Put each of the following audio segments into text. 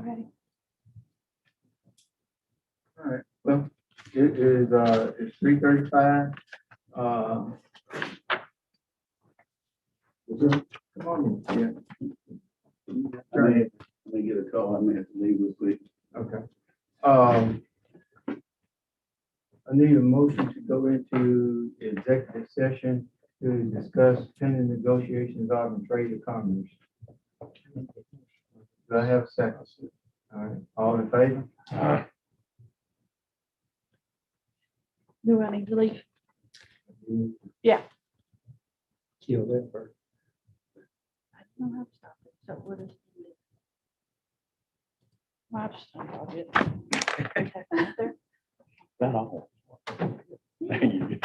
ready. All right, well, it's 3:35. Come on, in, yeah. Let me get a call. I may have to leave real quick. Okay. I need a motion to go into executive session to discuss pending negotiations of trade of commerce. Do I have a second? All right, all in favor? Do I need to leave? Yeah. Kill that first. I don't know how to stop it, so what is it? Well, I just don't log it. Okay, right there. Not all. Thank you.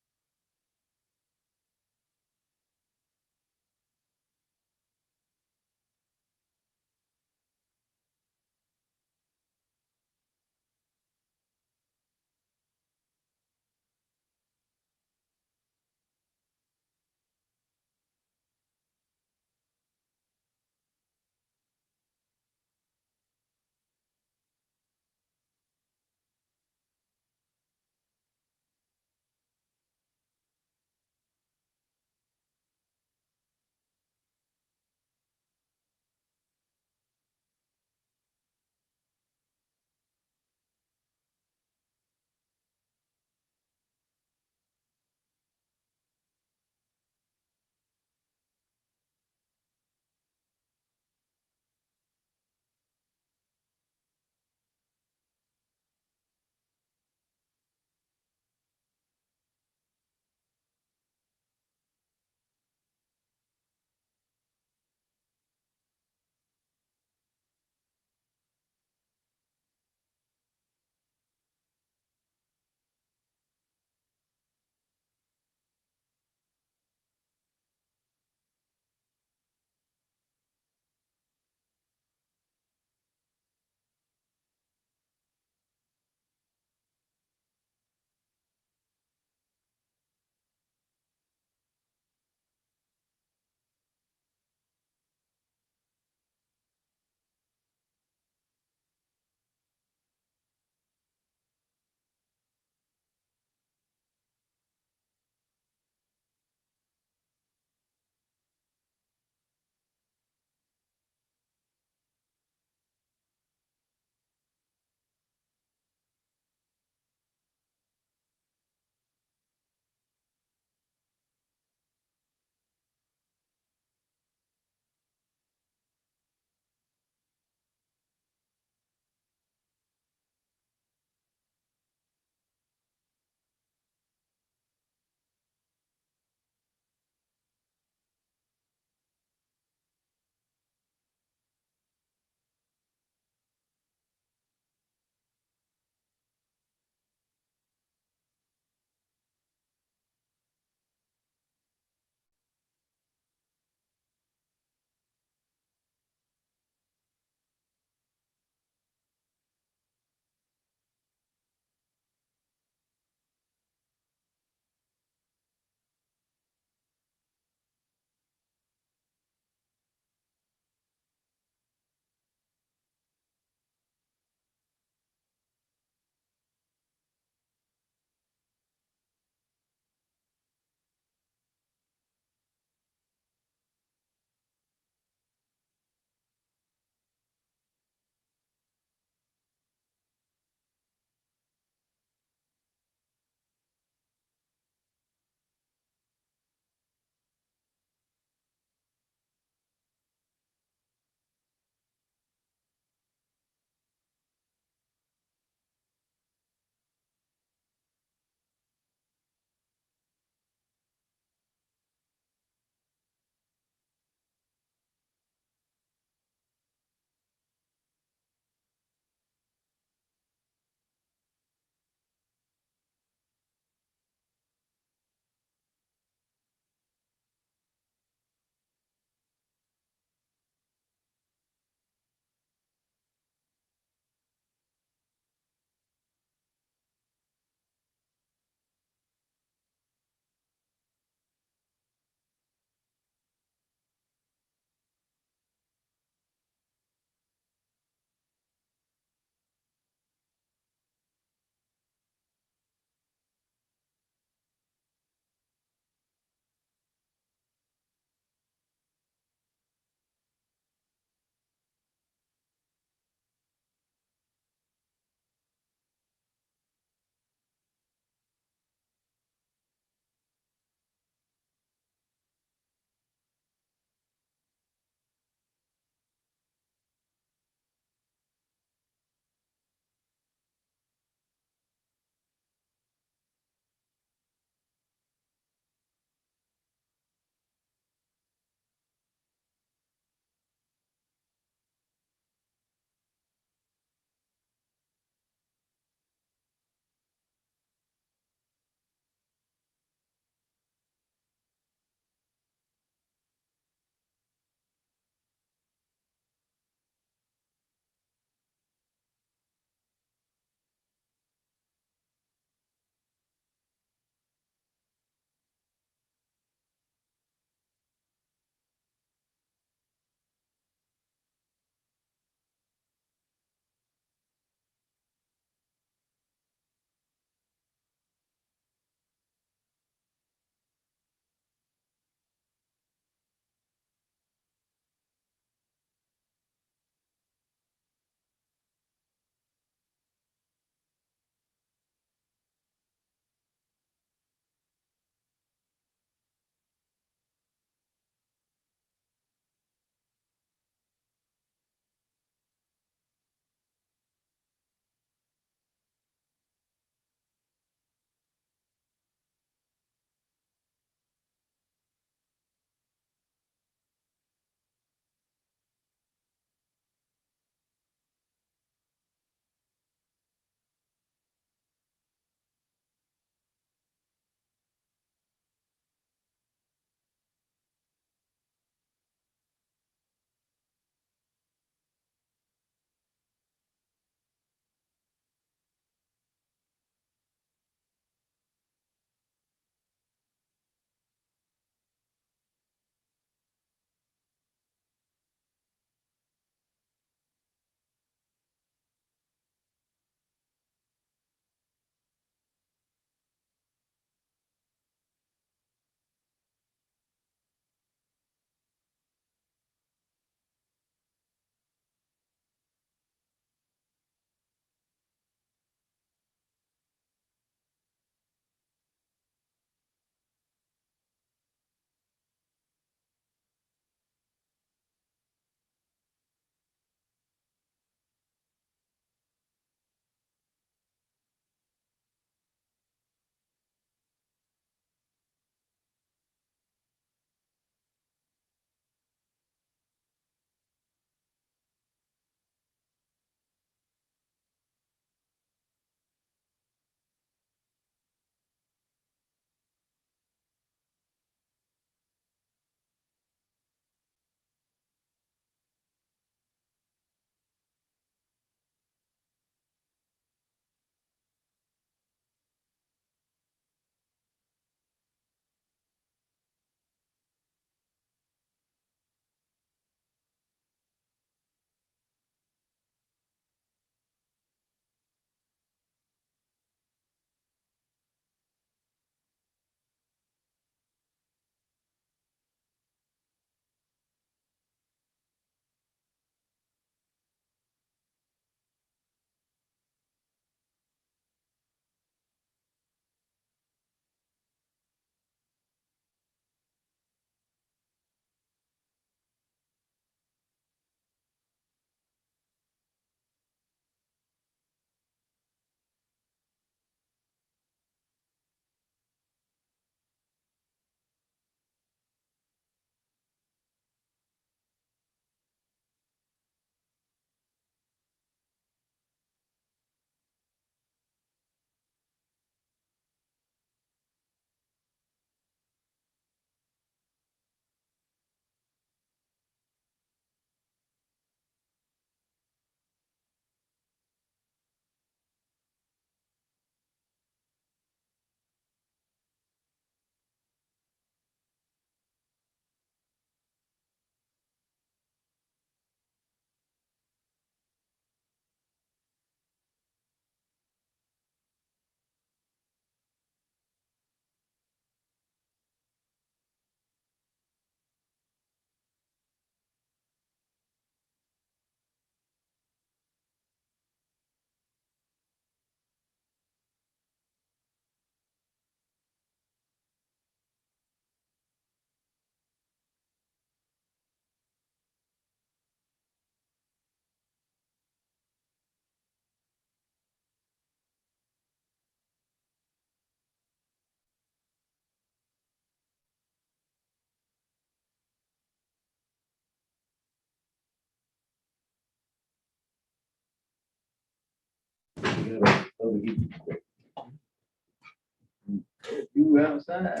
You outside.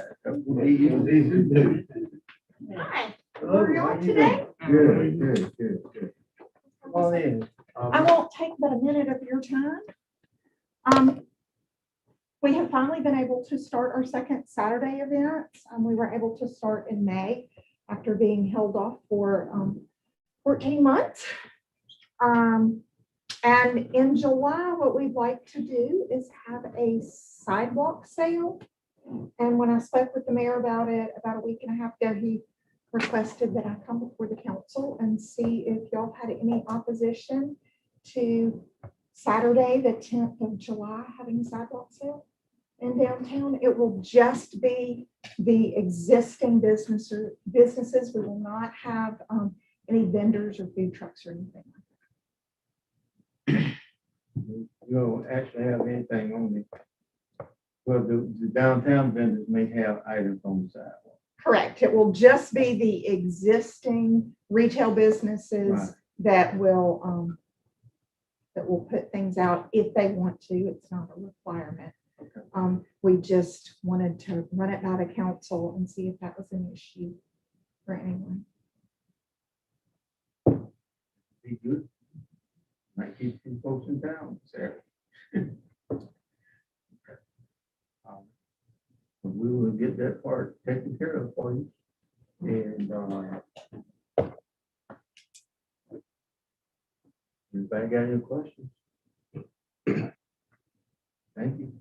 Hi, Hello, are you how on you today? doing? Good. Come on in. I won't take but a minute of your time. We have finally been able to start our second Saturday events. We were able to start in May after being held off for 14 months. And in July, what we'd like to do is have a sidewalk sale. And when I spoke with the mayor about it about a week and a half ago, he requested that I come before the council and see if y'all had any opposition to Saturday, the 10th of July, having a sidewalk sale in downtown. It will just be the existing businesses. We will not have any vendors or food trucks or anything like that. You don't actually have anything on it. Well, the downtown vendors may have items on the sidewalk. Correct. It will just be the existing retail businesses Right. that will put things out if they want to. It's not a requirement. Okay. We just wanted to run it by the council and see if that was an issue for anyone. Be good. Might keep some folks in town, Sarah. We will get that part taken care of for you. And anybody got any questions? Thank you.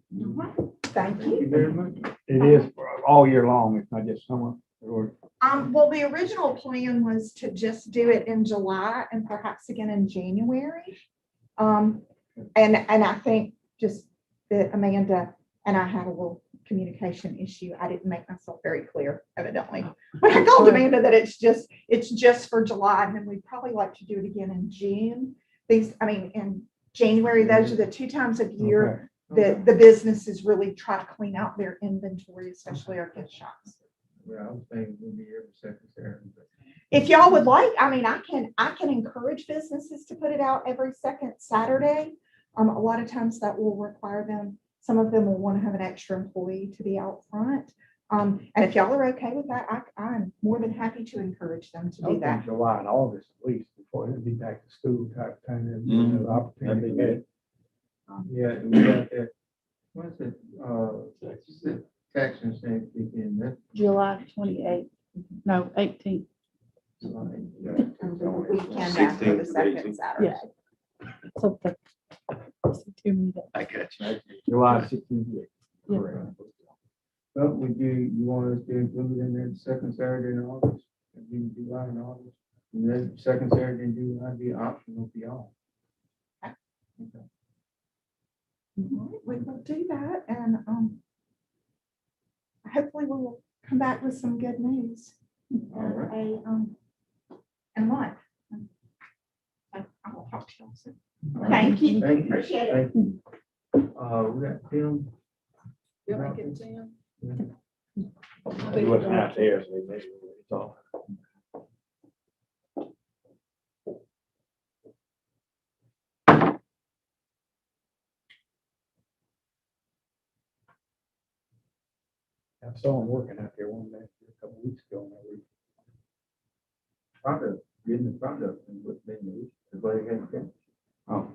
Thank Thank you. you very much. It is all year long, it's not just summer, or Well, the original plan was to just do it in July and perhaps again in January. And I think just that Amanda and I had a little communication issue. I didn't make myself very clear, evidently. But I told Amanda that it's just for July, and then we'd probably like to do it again in June. In January, those are the 2 times of year that the businesses really try to clean out their inventory, especially our gift shops. Well, I was thinking we'll be every second Saturday. But If y'all would like, I can encourage businesses to put it out every second Saturday. A lot of times that will require them, some of them will want to have an extra employee to be out front. And if y'all are okay with that, I'm more than happy to encourage them to I do think that. July and August at least, before it'll be back to school type time. Mhm. Opportunity. That'd be good. yeah, and we got that. What's it? Tax incentive in that. July 28th, no, 18th. The weekend 16th after the to second 18th. Saturday. Something. Too many days. I got you. July 16th. Yeah. Well, you want us to include in that second Saturday in August? It'd be July and August. And then second Saturday in July be optional for y'all. Okay. All right, we will do that, and hopefully we will come back with some good news. All right. In a month. I will talk to you soon. All right. Thank you. Thank you. Appreciate it. Thank you. We got Tim. He wasn't out there, so maybe it's all. I saw him working out there one day, a couple weeks ago. Product, getting the product and what they need, the way they get it. Oh.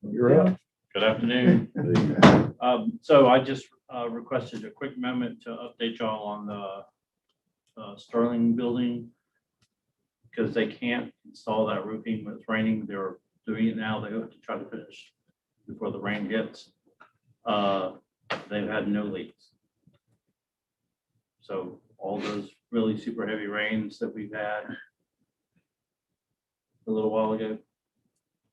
You're up. Good afternoon. So I just requested a quick moment to update y'all on the Sterling building. Because they can't install that roofing when it's raining. They're doing it now. They hope to try to finish before the rain hits. They've had no leaks. So all those really super heavy rains that we've had a little while ago,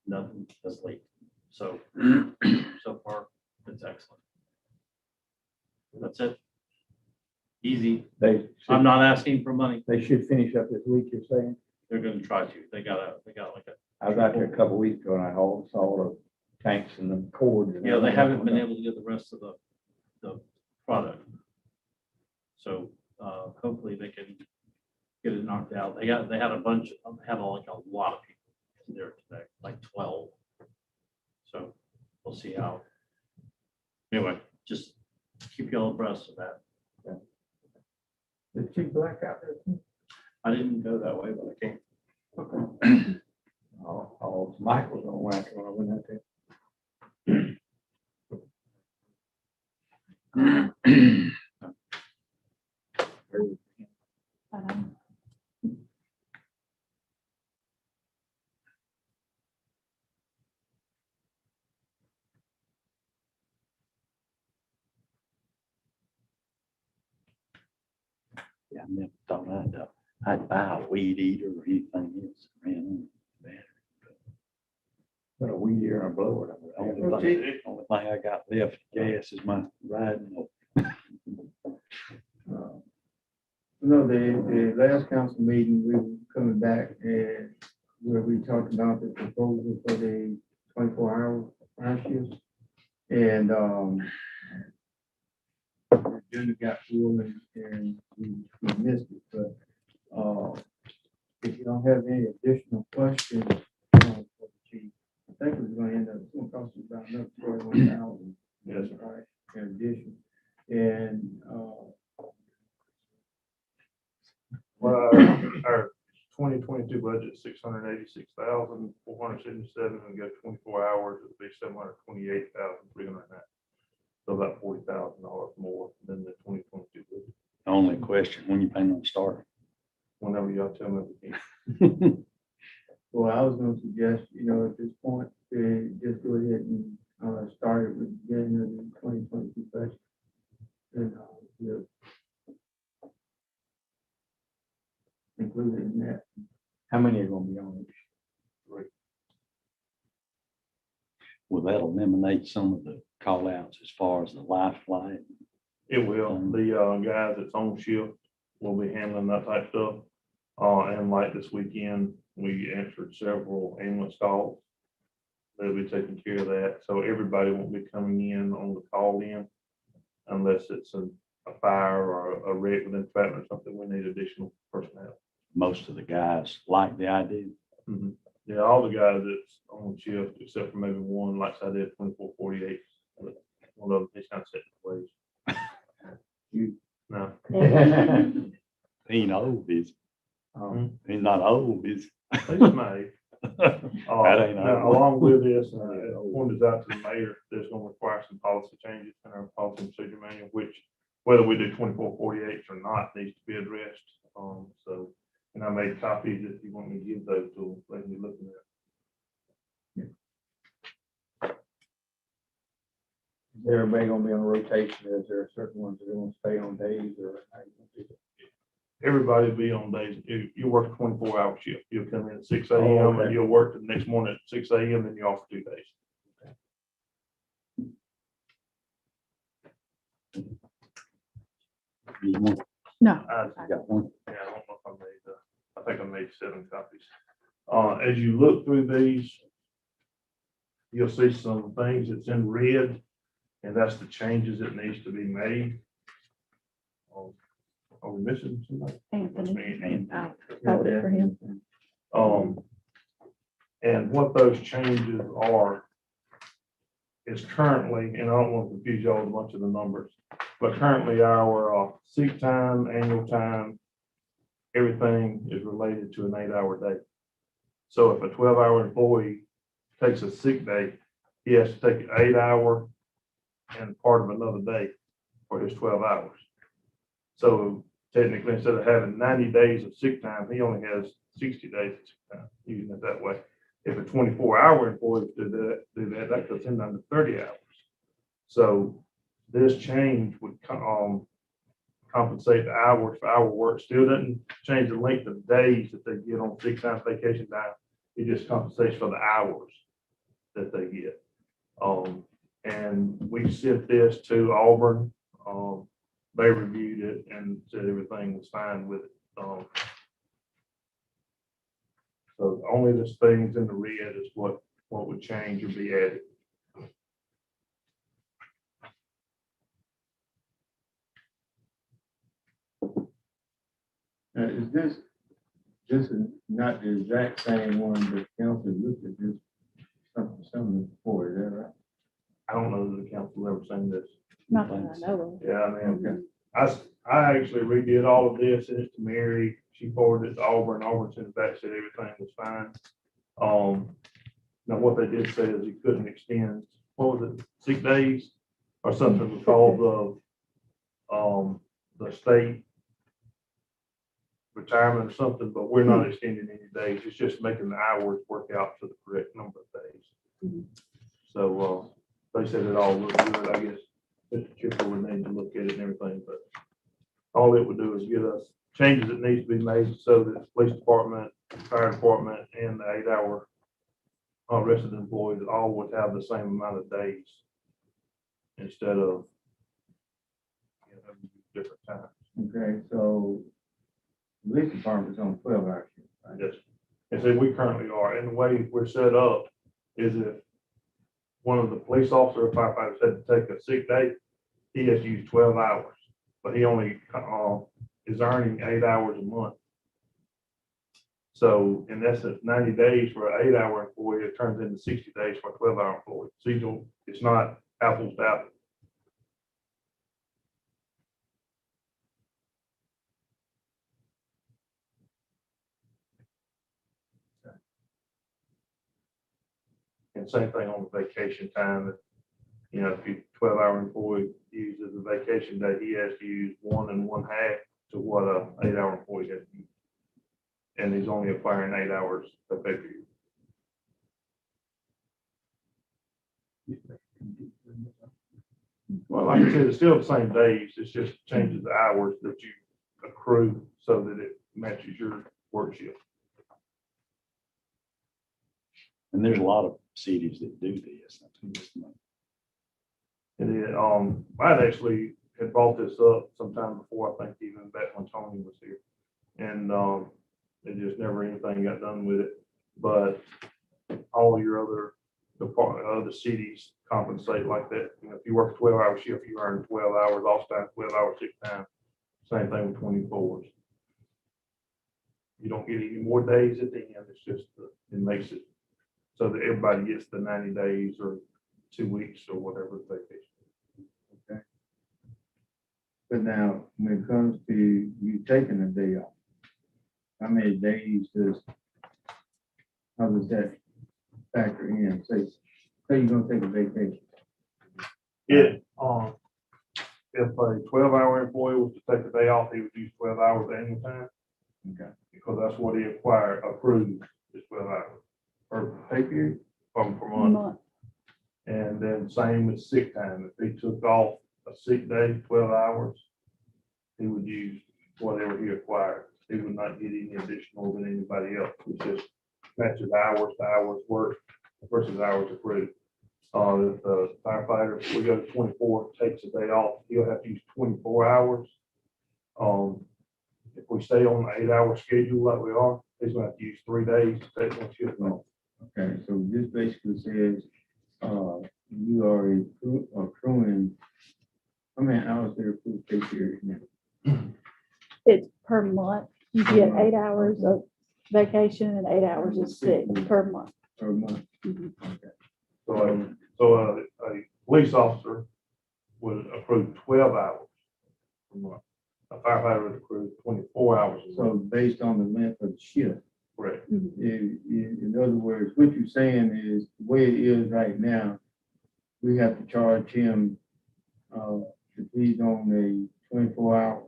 nothing has leaked. So, so far, it's excellent. That's it. Easy. I'm not asking for money. They should finish up this week, you're saying? They're gonna try to. They got like I was out there a couple of weeks ago and I saw the tanks and the cords. and Yeah, they everything. haven't been able to get the rest of the product. So, hopefully they can get it knocked out. They had a bunch, they had like a lot of people there today, like 12. So we'll see how. Anyway, just keep y'all abreast of that. Is Chief Black out there too? I didn't go that way, but I came. Oh, Mike was on whack when I went out there. Um, Yeah, I never thought I'd buy a weed eater or anything else. Ran on But a weed eater and a blower. the only thing I got left gas is my riding. The last council meeting, we were coming back and where we talked about the proposal for the 24-hour fire shifts. And, the agenda got full and we missed it, but, if you don't have any additional questions, for the chief, I think it's gonna end up, it's gonna cost us about another 41,000. Yes, Right, in addition. And, Well, our 2022 budget, 686,477, and go 24 hours, it'll be 728,309. So about $40,000 more than the 2022 budget. Only question, when you plan on starting? Whenever y'all tell me we can. well, I was gonna suggest, at this point, just go ahead and, start it with getting the 2022 budget. And, yeah. Included in that. How many are gonna be on it? Will that eliminate some of the call outs as far as the life flight? It will. The guys that's on shift will be handling that type stuff. And like this weekend, we answered several ambulance calls. They'll be taking care of that. So everybody won't be coming in on the call in unless it's a fire or a wreck within traffic or something. We need additional personnel. Most of the guys like the idea. Mhm. Yeah, all the guys that's on shift, except for maybe one, like I did 24/48. One of them, he's kind of set in his ways. No. He ain't old, is Um, he? He's not old, is He's made. That ain't Now, old. along with this, pointed out to the mayor, there's gonna require some policy changes in our policy and procedure manual, which whether we do 24/48 or not needs to be addressed. So, and I made copies if you want me to give those to them, they can be looking at. Is everybody gonna be on rotation? Is there certain ones that are gonna stay on days or? how you gonna do it? Everybody be on days, you work a 24-hour shift, you'll come in at 6 Oh, a.m. okay. and you'll work the next morning at 6 a.m. then you're off for 2 days. You want- No, I got one? Yeah, I don't know if I made, I think I made 7 copies. As you look through these, you'll see some things that's in red, and that's the changes that needs to be made. Are we missing somebody? Anthony, I called it for him. And what those changes are is currently, and I don't want to confuse y'all with a bunch of the numbers, but currently our sick time, annual time, everything is related to an 8-hour day. So if a 12-hour employee takes a sick day, he has to take an 8-hour and part of another day for his 12 hours. So technically, instead of having 90 days of sick time, he only has 60 days of sick time, using it that way. If a 24-hour employee do that puts him down to 30 hours. So this change would compensate the hours for our work. Still doesn't change the length of days that they get on sick time, vacation time. It just compensates for the hours that they get. And we sent this to Auburn. They reviewed it and said everything was fine with it. So only the things in the red is what would change or be added. Is this is not the exact same one, but council looked at this something before, is that right? I don't know that the council ever seen this. Not that I know Yeah, I mean, Okay. I actually redid all of this, sent it to Mary, she forwarded it to Auburn, Auburn sent it back, said everything was fine. Now what they did say is you couldn't extend, what was it, 6 days or something because of, the state retirement or something, but we're not extending any days, it's just making the hours work out to the correct number of days. Mhm. So, they said it all looked good, I guess, Mr. Chipper would need to look at it and everything, but all it would do is get us changes that needs to be made so that the police department, fire department, and the 8-hour rest of the employees all would have the same amount of days instead of different times. Okay, so police department's on 12-hour shift, right? Yes. And so we currently are, and the way we're set up is if one of the police officer or firefighters had to take a sick day, he has to use 12 hours, but he only is earning 8 hours a month. So in essence, 90 days for an 8-hour employee, it turns into 60 days for a 12-hour employee. So it's not apples to apples. And same thing on the vacation time. If you 12-hour employee uses a vacation day, he has to use 1 1/2 to what a 8-hour employee has to use. And he's only acquiring 8 hours of pay period. Well, like I said, it's still the same days. It's just changes the hours that you accrue so that it matches your work shift. And there's a lot of cities that do this. And then, I'd actually had brought this up sometime before, I think even back when Tony was here. And, it just never anything got done with it. But all your other other cities compensate like that. If you work a 12-hour shift, you earn 12 hours off time, 12 hours sick time. Same thing with 24s. You don't get any more days at the end. It's just, it makes it so that everybody gets the 90 days or 2 weeks or whatever vacation. Okay. But now, when it comes to you taking a day off, how many days how does that factor in? Say you're gonna take a vacation. If a 12-hour employee was to take a day off, he would use 12 hours annual time Okay. because that's what he accrued is 12 hours per pay period per month. month. And then same with sick time. If he took off a sick day, 12 hours, he would use whatever he acquired. He would not get any additional than anybody else. It's just matches hours to hours work versus hours accrued. If the firefighter, we go to 24, takes a day off, he'll have to use 24 hours. If we stay on the 8-hour schedule like we are, he's gonna have to use 3 days to take one shift off. Okay, so this basically says, you are accruing, how many hours there accrued pay period now? It's per month. You get 8 hours of vacation and 8 hours of sick per month. Per month? Mhm. Okay. So a police officer would accrue 12 hours per month. A firefighter would accrue 24 hours. a So month. based on the length of the shift, Correct. in other words, what you're saying is the way it is right now, we have to charge him, if he's on a 24-hour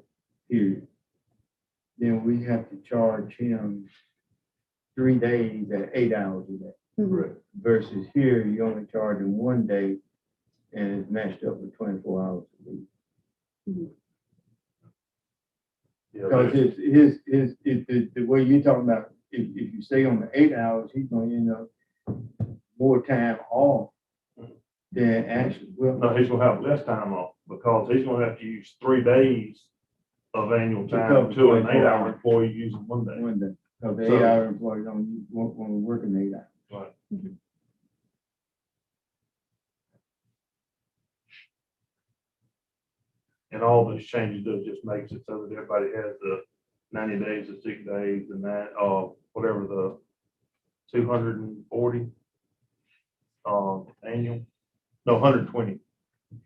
period, then we have to charge him 3 days at 8 hours a day. Mhm. Correct. Versus here, you only charge him 1 day and it's matched up with 24 hours a week. Yeah, Because the way you're talking about, if you stay on the 8 hours, he's gonna end up more time off than actually, no, well, he's gonna have less time off because he's gonna have to use 3 days of annual time cover to an 24 8-hour hours. employee using 1 day. 1 day. So the So- 8-hour employees don't want to work in 8 hours. Right. And all those changes do just makes it so that everybody has the 90 days of sick days and that, whatever the 240 annual, no, 120.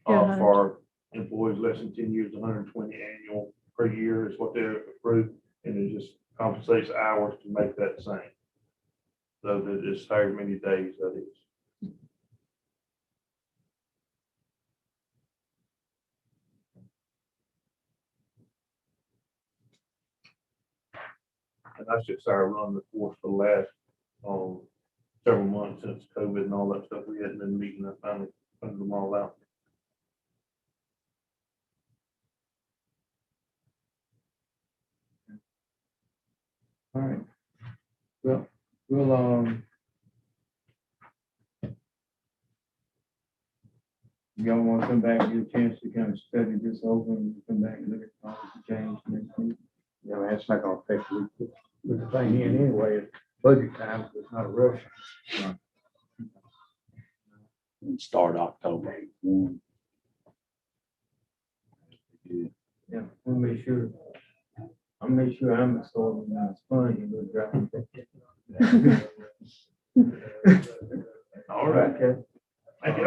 Yeah, For employees less than 10 years, 120 annual per year is what they're approved, and it just compensates hours to make that the same. So that it's however many days that is. And that's just our run the course for the last, several months since COVID and all that stuff. We hadn't been meeting, I finally funded them all out. All right. Well, y'all want to come back, get a chance to kind of study this over and come back and look at policy change next week? Yeah, man, it's not gonna affect you. With the thing in anyway, it's budget time, so it's not a rush. And start October 1. Yeah. Yeah, we'll make sure, I'll make sure I'm installing my sponge and we'll drop it. All right. Okay. Thank you.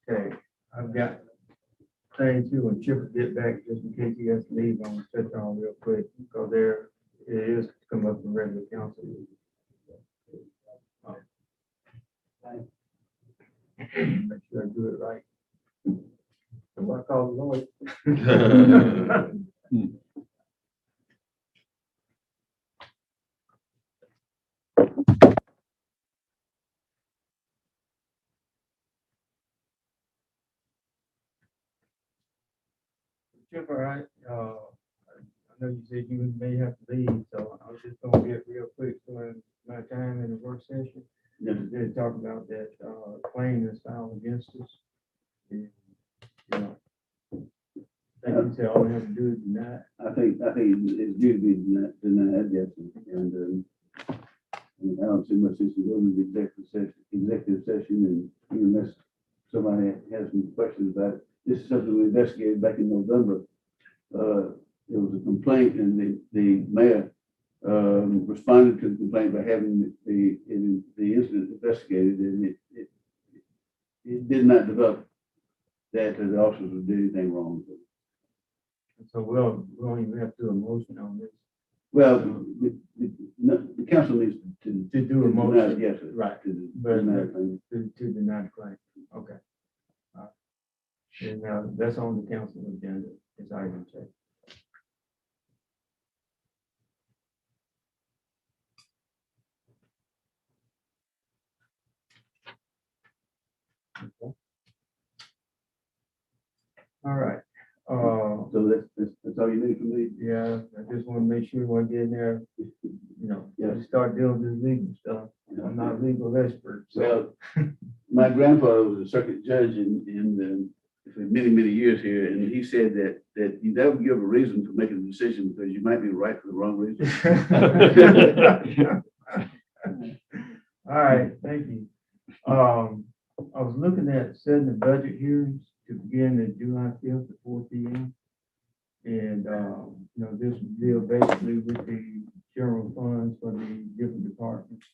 Okay, I've got things too, when Chip will get back, just in case he has to leave, I'm gonna touch on real quick, because there it is to come up in regular council. Make sure I do it right. So I call the lawyer. Chip, all right, I know you said you may have to leave, so I was just gonna get real quick during my time in the work session. Yeah. Did talk about that, claim that's filed against us. And, you know, I think you said all we have to do is deny it. I think it's due to be denied, yes, and I don't see much sense in going to the executive session, and unless somebody has some questions about it. This is something we investigated back in November. There was a complaint, and the mayor responded to the complaint by having the incident investigated, and it did not develop that the officers would do anything wrong. So we don't even have to do a motion on this. Well, the council needs to To do a motion. Yes, Right. to But- deny the claim. To deny the claim, okay. And now that's on the council agenda, it's item check. All right, So that's all you need from me. yeah, I just want to make sure when I get in there, you know, start dealing with this legal stuff. I'm not a legal expert, so. Well, my grandfather was a circuit judge for many, many years here, and he said that you never give a reason for making a decision because you might be right for the wrong reason. All right, thank you. I was looking at setting the budget hearings to begin in July 5th at 4 p.m. And, you know, this will deal basically with the general funds for the different departments.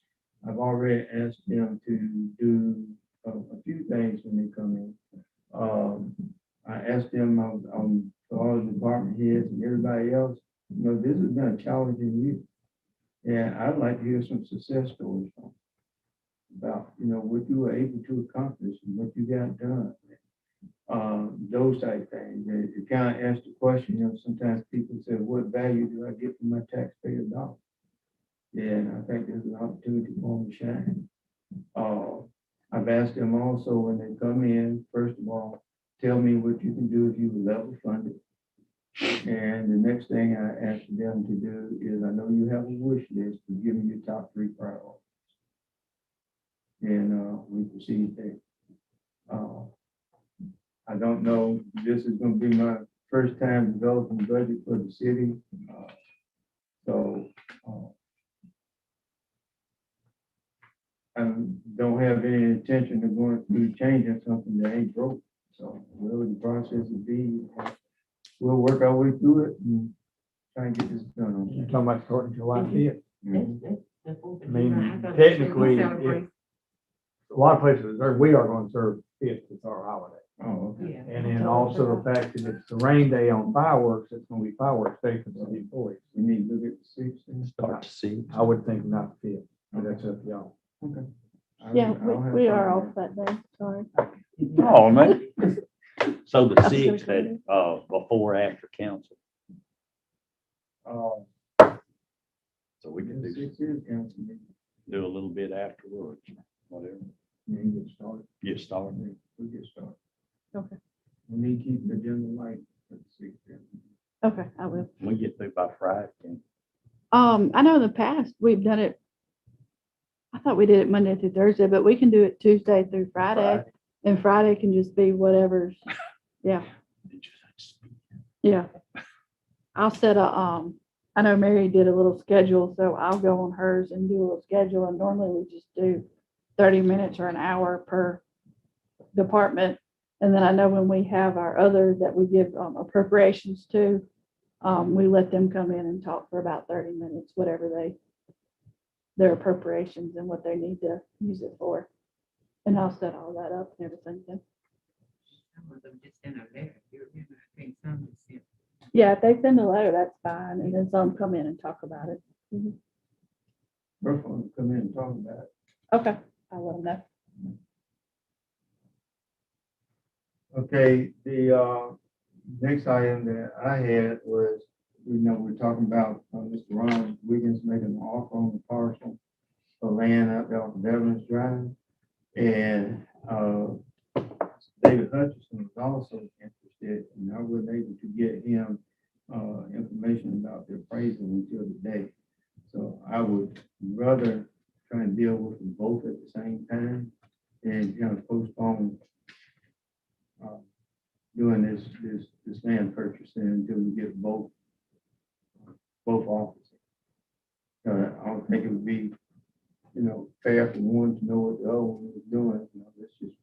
I've already asked them to do a few things when they come in. I asked them for all the department heads and everybody else, you know, this has been a challenging year. And I'd like to hear some success stories about, you know, what you were able to accomplish and what you got done. Those type things. And you kind of ask the question, you know, sometimes people say, what value do I get from my taxpayer dollar? And I think there's an opportunity for them to shine. I've asked them also when they come in, first of all, tell me what you can do if you were level funded. And the next thing I asked them to do is, I know you have a wish list, to give me your top 3 priorities. And we proceed there. I don't know, this is gonna be my first time developing budget for the city. So, I don't have any intention of going through changing something that ain't broke. So whatever the process will be, we'll work our way through it and try and get this done. You're talking about starting July 5th. Mhm. I mean, technically, if, a lot of places, we are going to serve 5th with our holiday. Oh, okay. And then also the fact that it's the rain day on fireworks, it's going to be fireworks day for the city employees. We need to look at the 6th. and Start to see. I would think not the 5th, but that's up to y'all. Okay. Yeah, I'll have we are fun off that day, sorry. Oh, man. So the I'm so 6th, excited. before, after council, so we can The do, 6th is council meeting. do a little bit afterwards, whatever, Yeah, you get started. get started. Yeah, we get started. Okay. We need to keep the agenda light for the 6th. Okay, I will. We get through by Friday. and I know in the past, we've done it. I thought we did it Monday through Thursday, but we can do it Tuesday through Friday, and Friday can just be whatever's, yeah, Did you say- yeah. I'll set I know Mary did a little schedule, so I'll go on hers and do a little schedule, and normally we just do 30 minutes or an hour per department. And then I know when we have our other that we give appropriations to, we let them come in and talk for about 30 minutes, whatever their appropriations and what they need to use it for. And I'll set all that up and everything then. Yeah, if they send a letter, that's fine. And then some come in and talk about it. We're going to come in and talk about it. Okay, I'll let them know. Okay, the next item that I had was, we're talking about Mr. Ron Wiggins making an offer on the parcel for land out there on Devon's Drive. And David Hutchinson was also interested, and I wasn't able to get him information about the appraisal until today. So I would rather try and deal with them both at the same time and kind of postpone doing this land purchasing until we get both offers. I don't think it would be, fair for one to know what the other one was doing. Let's just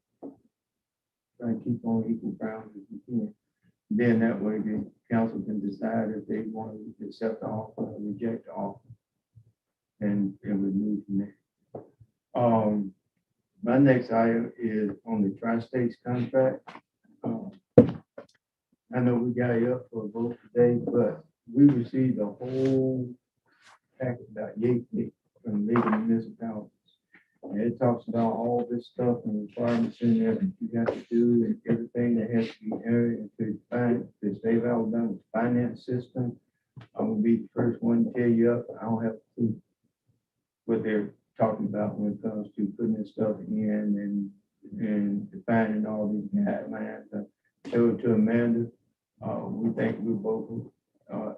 try and keep on equal ground as we can. Then that way the council can decide if they want to accept the offer or reject the offer. And we move from there. My next item is on the Tri-States contract. I know we got it up for a vote today, but we received a whole packet about Yates from legal municipalities. And it talks about all this stuff and requirements in there that you have to do and everything that has to be entered into the state of Alabama's finance system. I'm gonna be the first one to tell you up. I don't have a clue what they're talking about when it comes to putting this stuff in and defining all these guidelines. I showed it to Amanda. We think we're both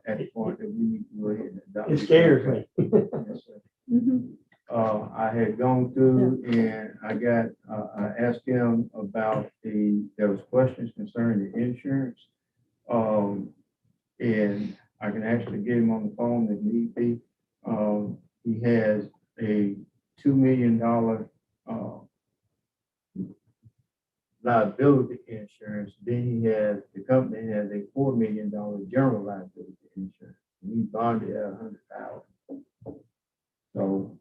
at the point that we need to go ahead and adopt. It scares me. Yes, sir. Mhm. I had gone through and I asked him about there was questions concerning the insurance. And I can actually get him on the phone if need be. He has a $2 million liability insurance. Then the company has a $4 million general liability insurance. We bonded at 100,000. So,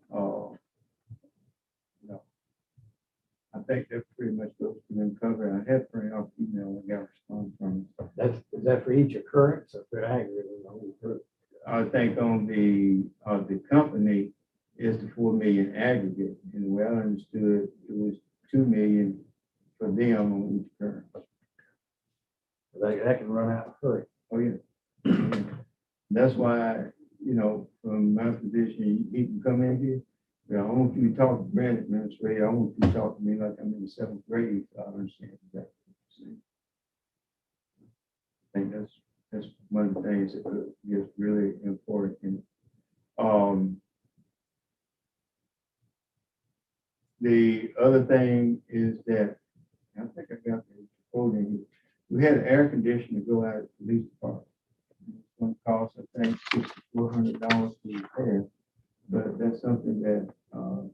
I think that pretty much goes to them cover. I had printed off email and got a response from him. Is that for each occurrence or for aggregate or the whole group? I think on the company is the 4 million aggregate, and the way I understood, it was 2 million for them on each occurrence. That can run out of hurry. Oh, yeah. That's why, from my position, you can come in here. I don't want you to talk to grant administrator. I want you to talk to me like I'm in the 7th grade. So I understand exactly what you're saying. I think that's one of the things that is really important. The other thing is that I think I got the quote in here. we had an air conditioner go out at the police department. It's gonna cost, I think, $6,400 to repair, but that's something that,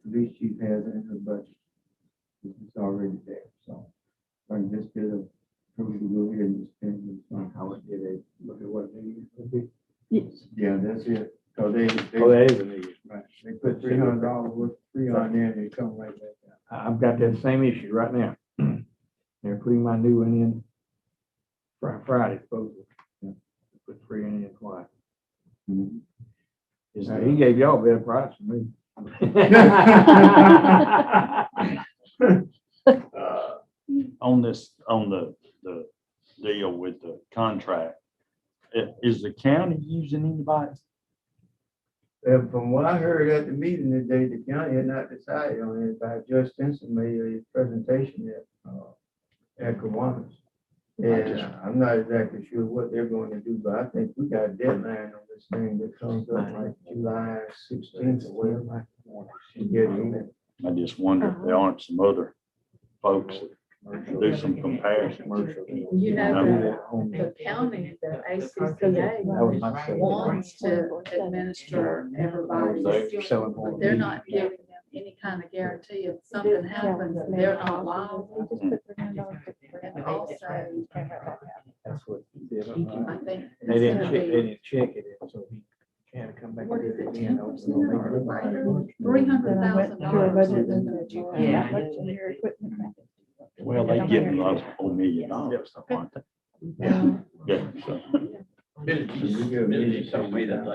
police chief has in her budget. It's already there, so I can just get a, probably go ahead and spend it on how it did it, look at what they use. Yes. Yeah, that's it, cause they, Oh, that is a need. right, they put $300 worth of free on there and they come right back out. I've got that same issue right now. They're putting my new one in Friday, supposedly. Put free in twice. Mhm. He gave y'all a better price than me. On the deal with the contract, is the county using anybody? From what I heard at the meeting today, the county had not decided on it, but Judge Stinson made a presentation at Kiwanis. And I'm not exactly sure what they're going to do, but I think we got a deadline on this thing that comes up like July 16th or whatever. To get it in. I just wonder if there aren't some other folks that do some comparison. You know, the county, the ACCA wants to administer everybody, but they're not giving them any kind of guarantee if something happens, they're not liable. And also, That's what he did. I think. They didn't check it, so he can't come back. What is it, 10% or $300,000. $300,000? Well, they give them like $4 million, something like that. Yeah, so. Minnie told me that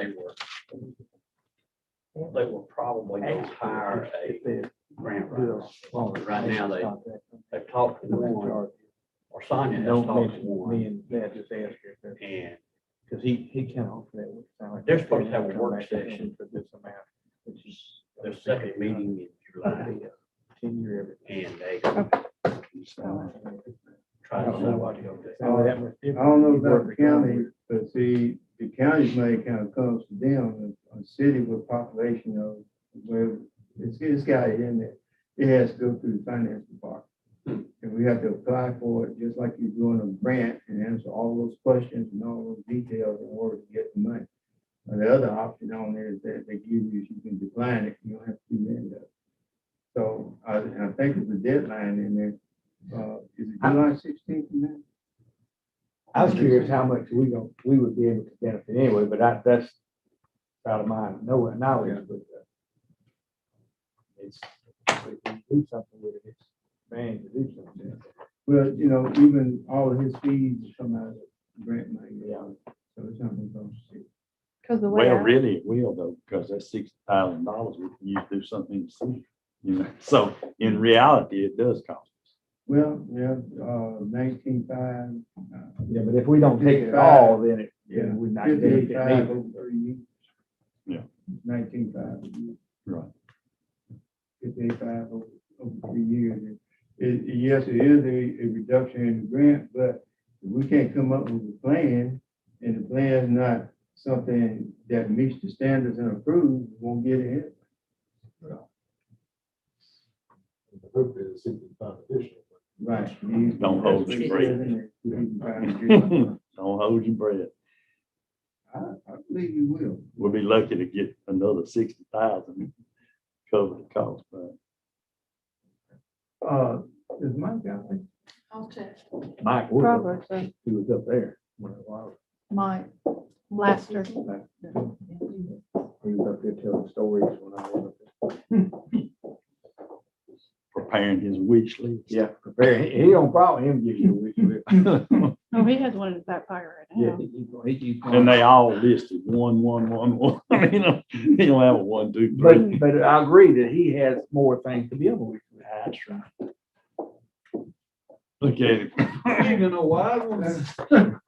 they were probably gonna hire a grant writer. Right now, they've talked to one, or Sonia has Don't talked to mention one, me and Dad, just ask her. and Cause he can't offer that. Sound like They're supposed to have a come work back and session. For this amount, which is. their second meeting in July, 10-year. and they try to know what to go do. I don't know about the county, but see, the county's money kind of comes to them, a city with population of where it's got it in there. It has to go through the finance department. And we have to apply for it, just like you're doing a grant and answer all those questions and all those details in order to get the money. And the other option on there is that they give you, you can decline it, you don't have to do any of it. So I think there's a deadline in there. Is it July 16th, man? I was curious how much we would be able to benefit anyway, but that's out of my knowledge, but it's, if we do something with it, it's man to do something. Well, you know, even all of his fees come out of grant money. Yeah. So it's something to see. Cause the way. Well, really, it will though, because that's $60,000 we can use to do something in the city, you know, so in reality, it does cost. Well, yeah, 19.5. Yeah, but if we don't take it all, then it, Yeah, we're not. 58.5 over 3 years. Yeah. 19.5. Right. 58.5 over 3 years. Yes, it is a reduction in the grant, but if we can't come up with a plan, and the plan is not something that meets the standards and approved, we won't get it. The hope is simply beneficial. Right. Don't hold your breath. Don't hold your breath. I believe you will. We'll be lucky to get another 60,000 cover the cost, but. Is Mike out there? I'll check. Mike, Probably, so he was up there. When it was. my blaster. He was up there telling stories when I was up there. Preparing his wish list. Yeah, prepare. He don't problem him give you a wish list. Oh, he has one in his back pocket right Yeah. now. And they all listed 1, 1, 1, 1. I mean, he don't have a 1, 2, 3. But I agree that he has more things to be able to. That's right. Look at it. You even know why?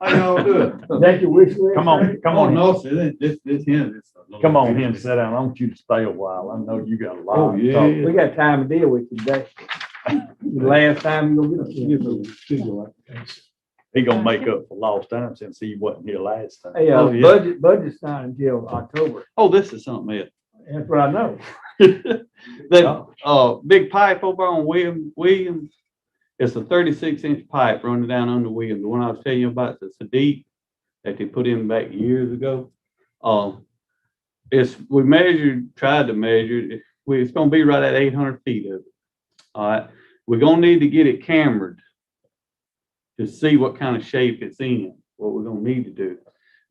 How y'all do it? Is that your wish list? Come on, come Oh, on. no, sir, this him. Come on, him, sit down. I want you to stay a while. I know you got a lot. Oh, to yeah. talk. We got time to deal with today. The last time you gonna get a. He gonna make up for lost time since he wasn't here last time. Hey, Oh, yeah. budget's not until October. Oh, this is something else. That's what I know. That, big pipe over on Williams, It's a 36-inch pipe running down Underwood. The one I was telling you about, the Sadiq that they put in back years ago. We tried to measure it. It's gonna be right at 800 feet of it. All right, we're gonna need to get it cambered to see what kind of shape it's in, what we're gonna need to do.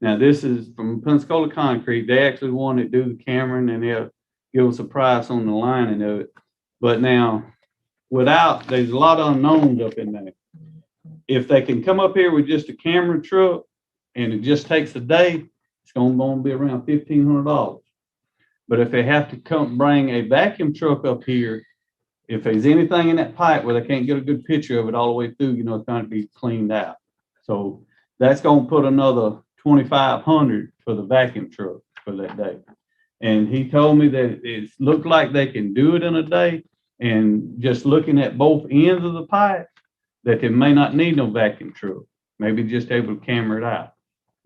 Now, this is from Pensacola Concrete. They actually want to do the camera and they'll give us a price on the lining of it. But now, there's a lot of unknowns up in there. If they can come up here with just a camera truck and it just takes a day, it's going to be around $1,500. But if they have to bring a vacuum truck up here, if there's anything in that pipe where they can't get a good picture of it all the way through, it's going to be cleaned out. So that's going to put another $2,500 for the vacuum truck for that day. And he told me that it looked like they can do it in a day. And just looking at both ends of the pipe, that they may not need no vacuum truck. Maybe just able to camera it out.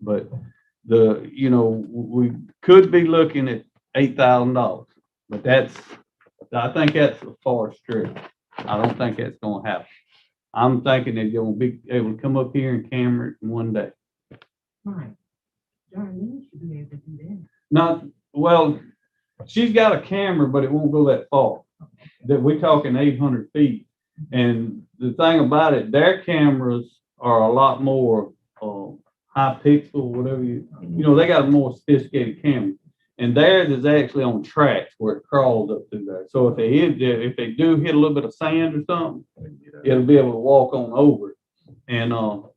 But we could be looking at $8,000. But I think that's a far stretch. I don't think that's going to happen. I'm thinking that you'll be able to come up here and camera it in one day. Right. Darlene should be able to do Well, she's got a camera, but it won't go that far. That we're talking 800 feet. And the thing about it, their cameras are a lot more high pixel, whatever they got a more sophisticated camera. And theirs is actually on tracks where it crawls up through there. So if they do hit a little bit of sand or something, it'll be able to walk on over it. And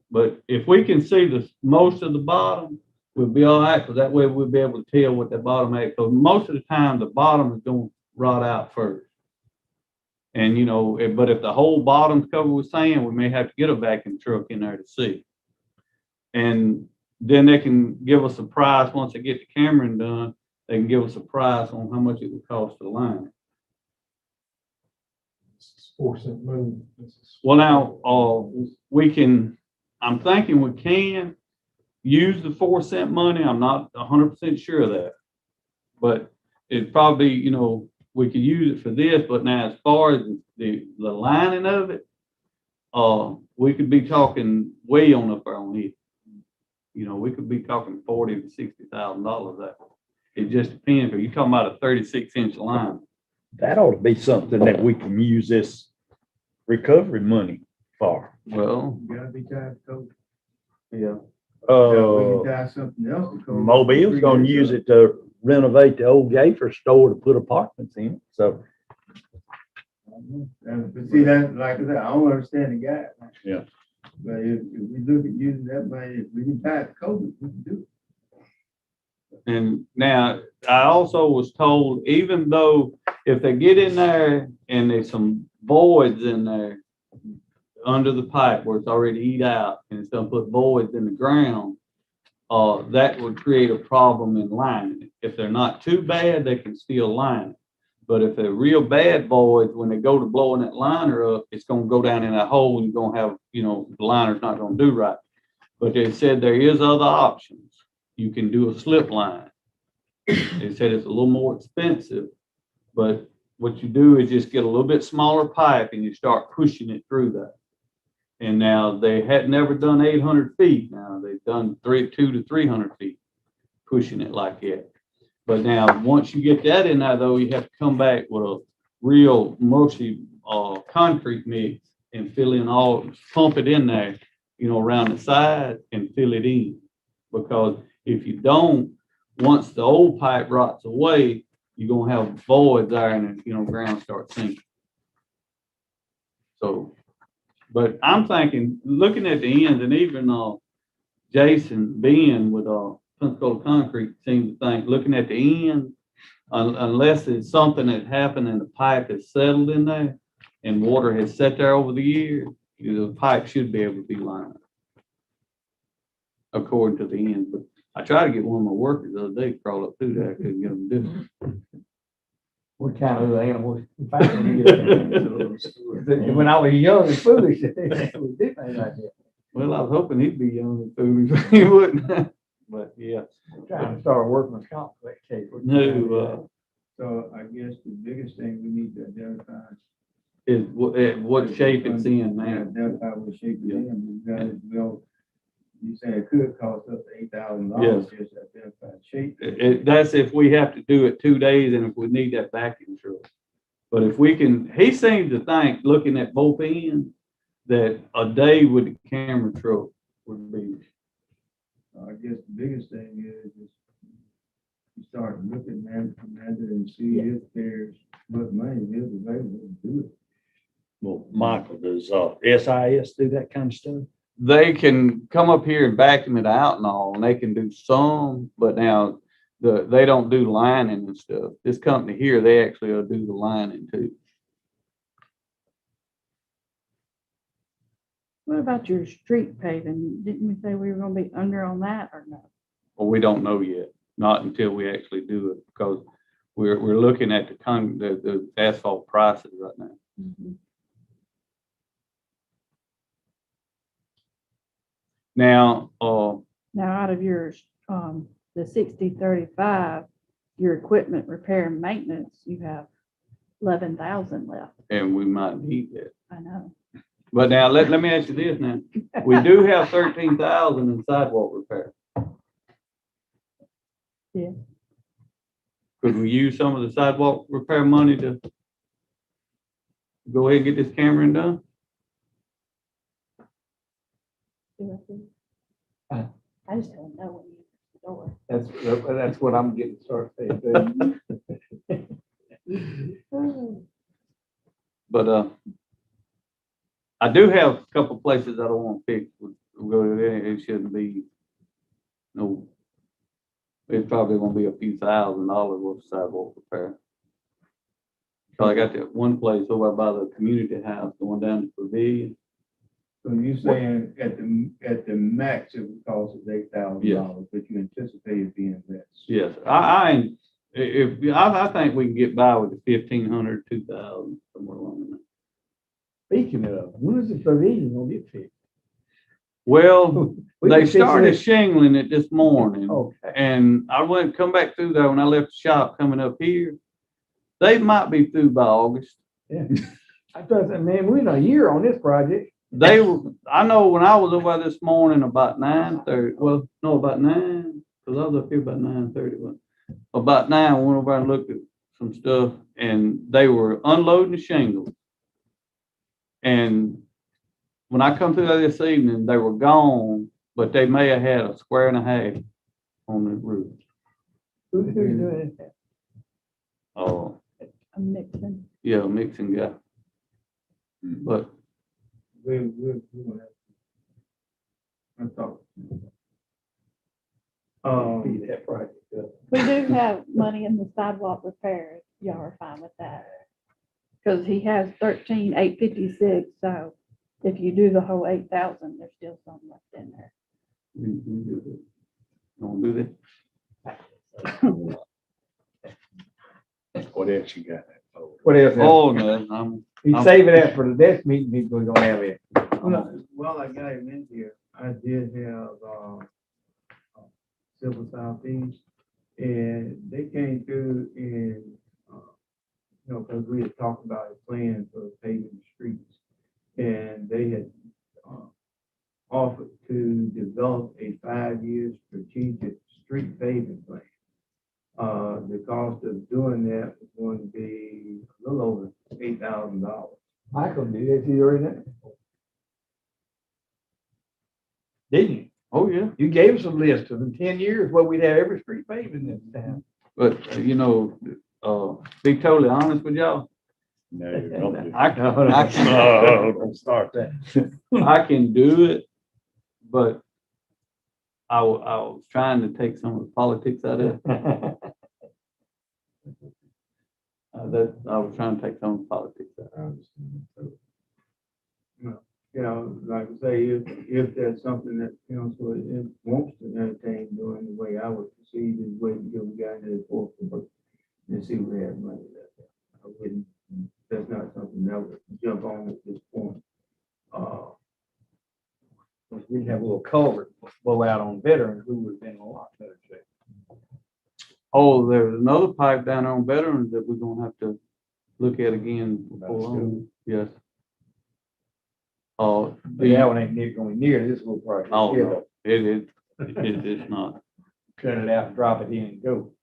but if we can see most of the bottom, we'll be all right, because that way we'll be able to tell what the bottom is. So most of the time, the bottom is going to rot out first. And but if the whole bottom's covered with sand, we may have to get a vacuum truck in there to see. And then they can give us a price once they get the cameraing done. They can give us a price on how much it would cost to line it. 4 cent move. Well, now, I'm thinking we can use the 4 cent money. I'm not 100% sure of that. But it probably, we could use it for this. But now, as far as the lining of it, we could be talking way on up there on it. We could be talking $40,000 to $60,000 that way. It just depends. But you're talking about a 36-inch line. That ought to be something that we can use this recovery money for. Well, You gotta be tied to code. yeah. We can tie something else to code. Mobile's gonna use it to renovate the old Gaffer store to put apartments in. So, But see, that, like I said, I don't understand the guy. Yeah. But if we look at using that money, if we can tie it to code, we can do it. And now, I also was told, even though if they get in there and there's some voids in there under the pipe where it's already eat out and it's gonna put voids in the ground, that would create a problem in lining it. If they're not too bad, they can still line it. But if they're real bad voids, when they go to blowing that liner up, it's gonna go down in that hole and you're gonna have, the liner's not gonna do right. But they said there is other options. You can do a slip line. They said it's a little more expensive, but what you do is just get a little bit smaller pipe and you start pushing it through that. And now they had never done 800 feet. Now they've done 200 to 300 feet, pushing it like that. But now, once you get that in there, though, you have to come back with a real mushy concrete mix and pump it in there, around the side and fill it in. Because if you don't, once the old pipe rots away, you're gonna have voids there and ground starts sinking. So, but I'm thinking, looking at the ends, and even Jason being with Pensacola Concrete seems to think, looking at the end, unless it's something that happened and the pipe has settled in there and water has sat there over the years, the pipe should be able to be lined according to the end. But I tried to get one of my workers the other day to crawl up through there. I couldn't get them to do it. What kind of animals? When I was young and foolish, we did things like that. Well, I was hoping he'd be young and foolish, but he wouldn't. But yeah. Trying to start a workman's comp case. No, So I guess the biggest thing we need to identify is what shape it's in now. That's how we shape it in. You say it could cost us $8,000 Yes. just to identify shape. That's if we have to do it 2 days and if we need that vacuum truck. But if we can, he seems to think, looking at both ends, that a day with the camera truck would be. I guess the biggest thing is you start looking at it and see if there's what money is available to do it. Well, Michael, does SIS do that kind of stuff? They can come up here and vacuum it out and all, and they can do some, but now they don't do lining and stuff. This company here, they actually will do the lining too. What about your street paving? Didn't we say we were gonna be under on that or no? Well, we don't know yet, not until we actually do it, because we're looking at the asphalt prices right now. Now, Now, out of yours, the 60-35, your equipment repair and maintenance, you have 11,000 left. and we might need that. I know. But now, let me ask you this now. We do have 13,000 in sidewalk repair. Yeah. Could we use some of the sidewalk repair money to go ahead and get this camera done? I just don't know when you use the door. That's what I'm getting started saying. But, I do have a couple places I don't want to fix. We'll go there. It shouldn't be, no, it's probably gonna be a few $1,000s worth of sidewalk repair. So I got that one place over by the community house going down to Pavilion. So you're saying at the max it would cost us $8,000, but you anticipate it being less? Yes, I think we can get by with the 1,500, 2,000, somewhere along there. Speaking of, when is the pavilion gonna get fixed? Well, We they can fix started it. shingling it this morning. Okay. And I come back through there when I left the shop coming up here. They might be through by August. Yeah. I thought, man, we're in a year on this project. I know when I was over this morning about 9:30, well, no, about 9, because I was up here about 9:30. About 9, I went over and looked at some stuff and they were unloading the shingles. And when I come through there this evening, they were gone, but they may have had 1.5 squares on the roof. Who's doing it? Oh, I'm mixing. yeah, mixing guy. But We're gonna have to. I thought. Speed that project up. We do have money in the sidewalk repair. Y'all are fine with that. Because he has 13,856, so if you do the whole 8,000, there's still some left in there. we do it. Don't do that. What else you got? What else? Oh, no, He's saving that for the next meeting, people are gonna have it. Well, I got him in here. I did have, Civil Southeast, and they came through and, because we had talked about a plan for paving the streets. And they had, offered to develop a 5-year strategic street paving plan. The cost of doing that was going to be a little over $8,000. Michael did it, he already know. Didn't you? Oh, yeah. You gave us a list of in 10 years, what we'd have every street paved in this town. But, be totally honest with y'all, No, don't do I that. can, No, don't start that. I can do it, but I was trying to take some of the politics out of it. I was trying to take some of the politics out. I understand. So, like I say, if there's something that council wants to entertain doing, the way I would proceed is wait until we got into the fourth quarter and see where we have money left. I wouldn't, that's not something that would jump on at this point. We have a little culvert blow out on veterans, who would have been in a lot better shape. Oh, there's another pipe down there on Veterans that we're gonna have to look at again before long. Yes. Oh, That one ain't gonna be near this little project. oh, Yeah. no, it's not. Cut it out, drop it in and go.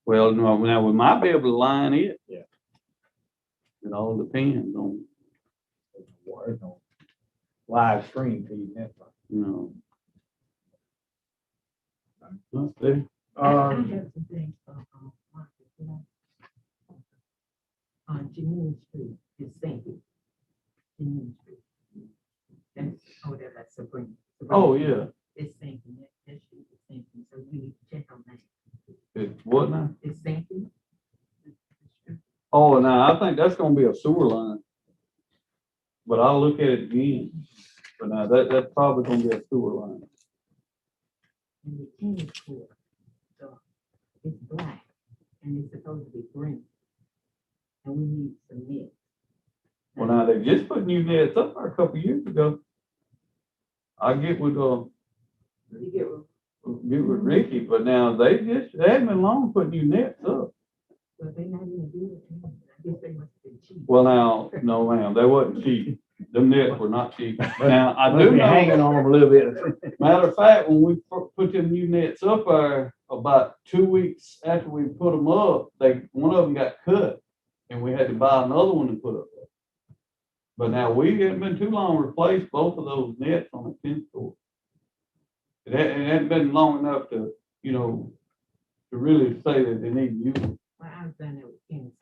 Well, no, now we might be able to line it. Yeah. It all depends on, There's no live stream feed, that's right. you know. Not there. Uh, have some things, Marcus, you know. On Janine Street, is sinking. Janine Street. That's Sabrina. Oh, yeah. It's sinking, that street is sinking, so we need to check on that. It's what now? It's sinking. Oh, now, I think that's gonna be a sewer line. But I'll look at it again. But now, that's probably gonna be a sewer line. And the tennis court, so it's black, and it's supposed to be green. And we need some nets. Well, now, they just put new nets up there a couple years ago. I get with, You get Ricky, but now they haven't been long putting new nets up. But they're not even doing it. I guess they must have been cheap. Well, now, no, ma'am, they wasn't cheap. Them nets were not cheap. Now, I Must do be hanging know, on them a little bit. matter of fact, when we put them new nets up there, about 2 weeks after we put them up, one of them got cut. And we had to buy another one to put up there. But now, we haven't been too long replaced both of those nets on the tennis court. It hadn't been long enough to, you know, to really say that they need to use them. Well, I've done it with tennis.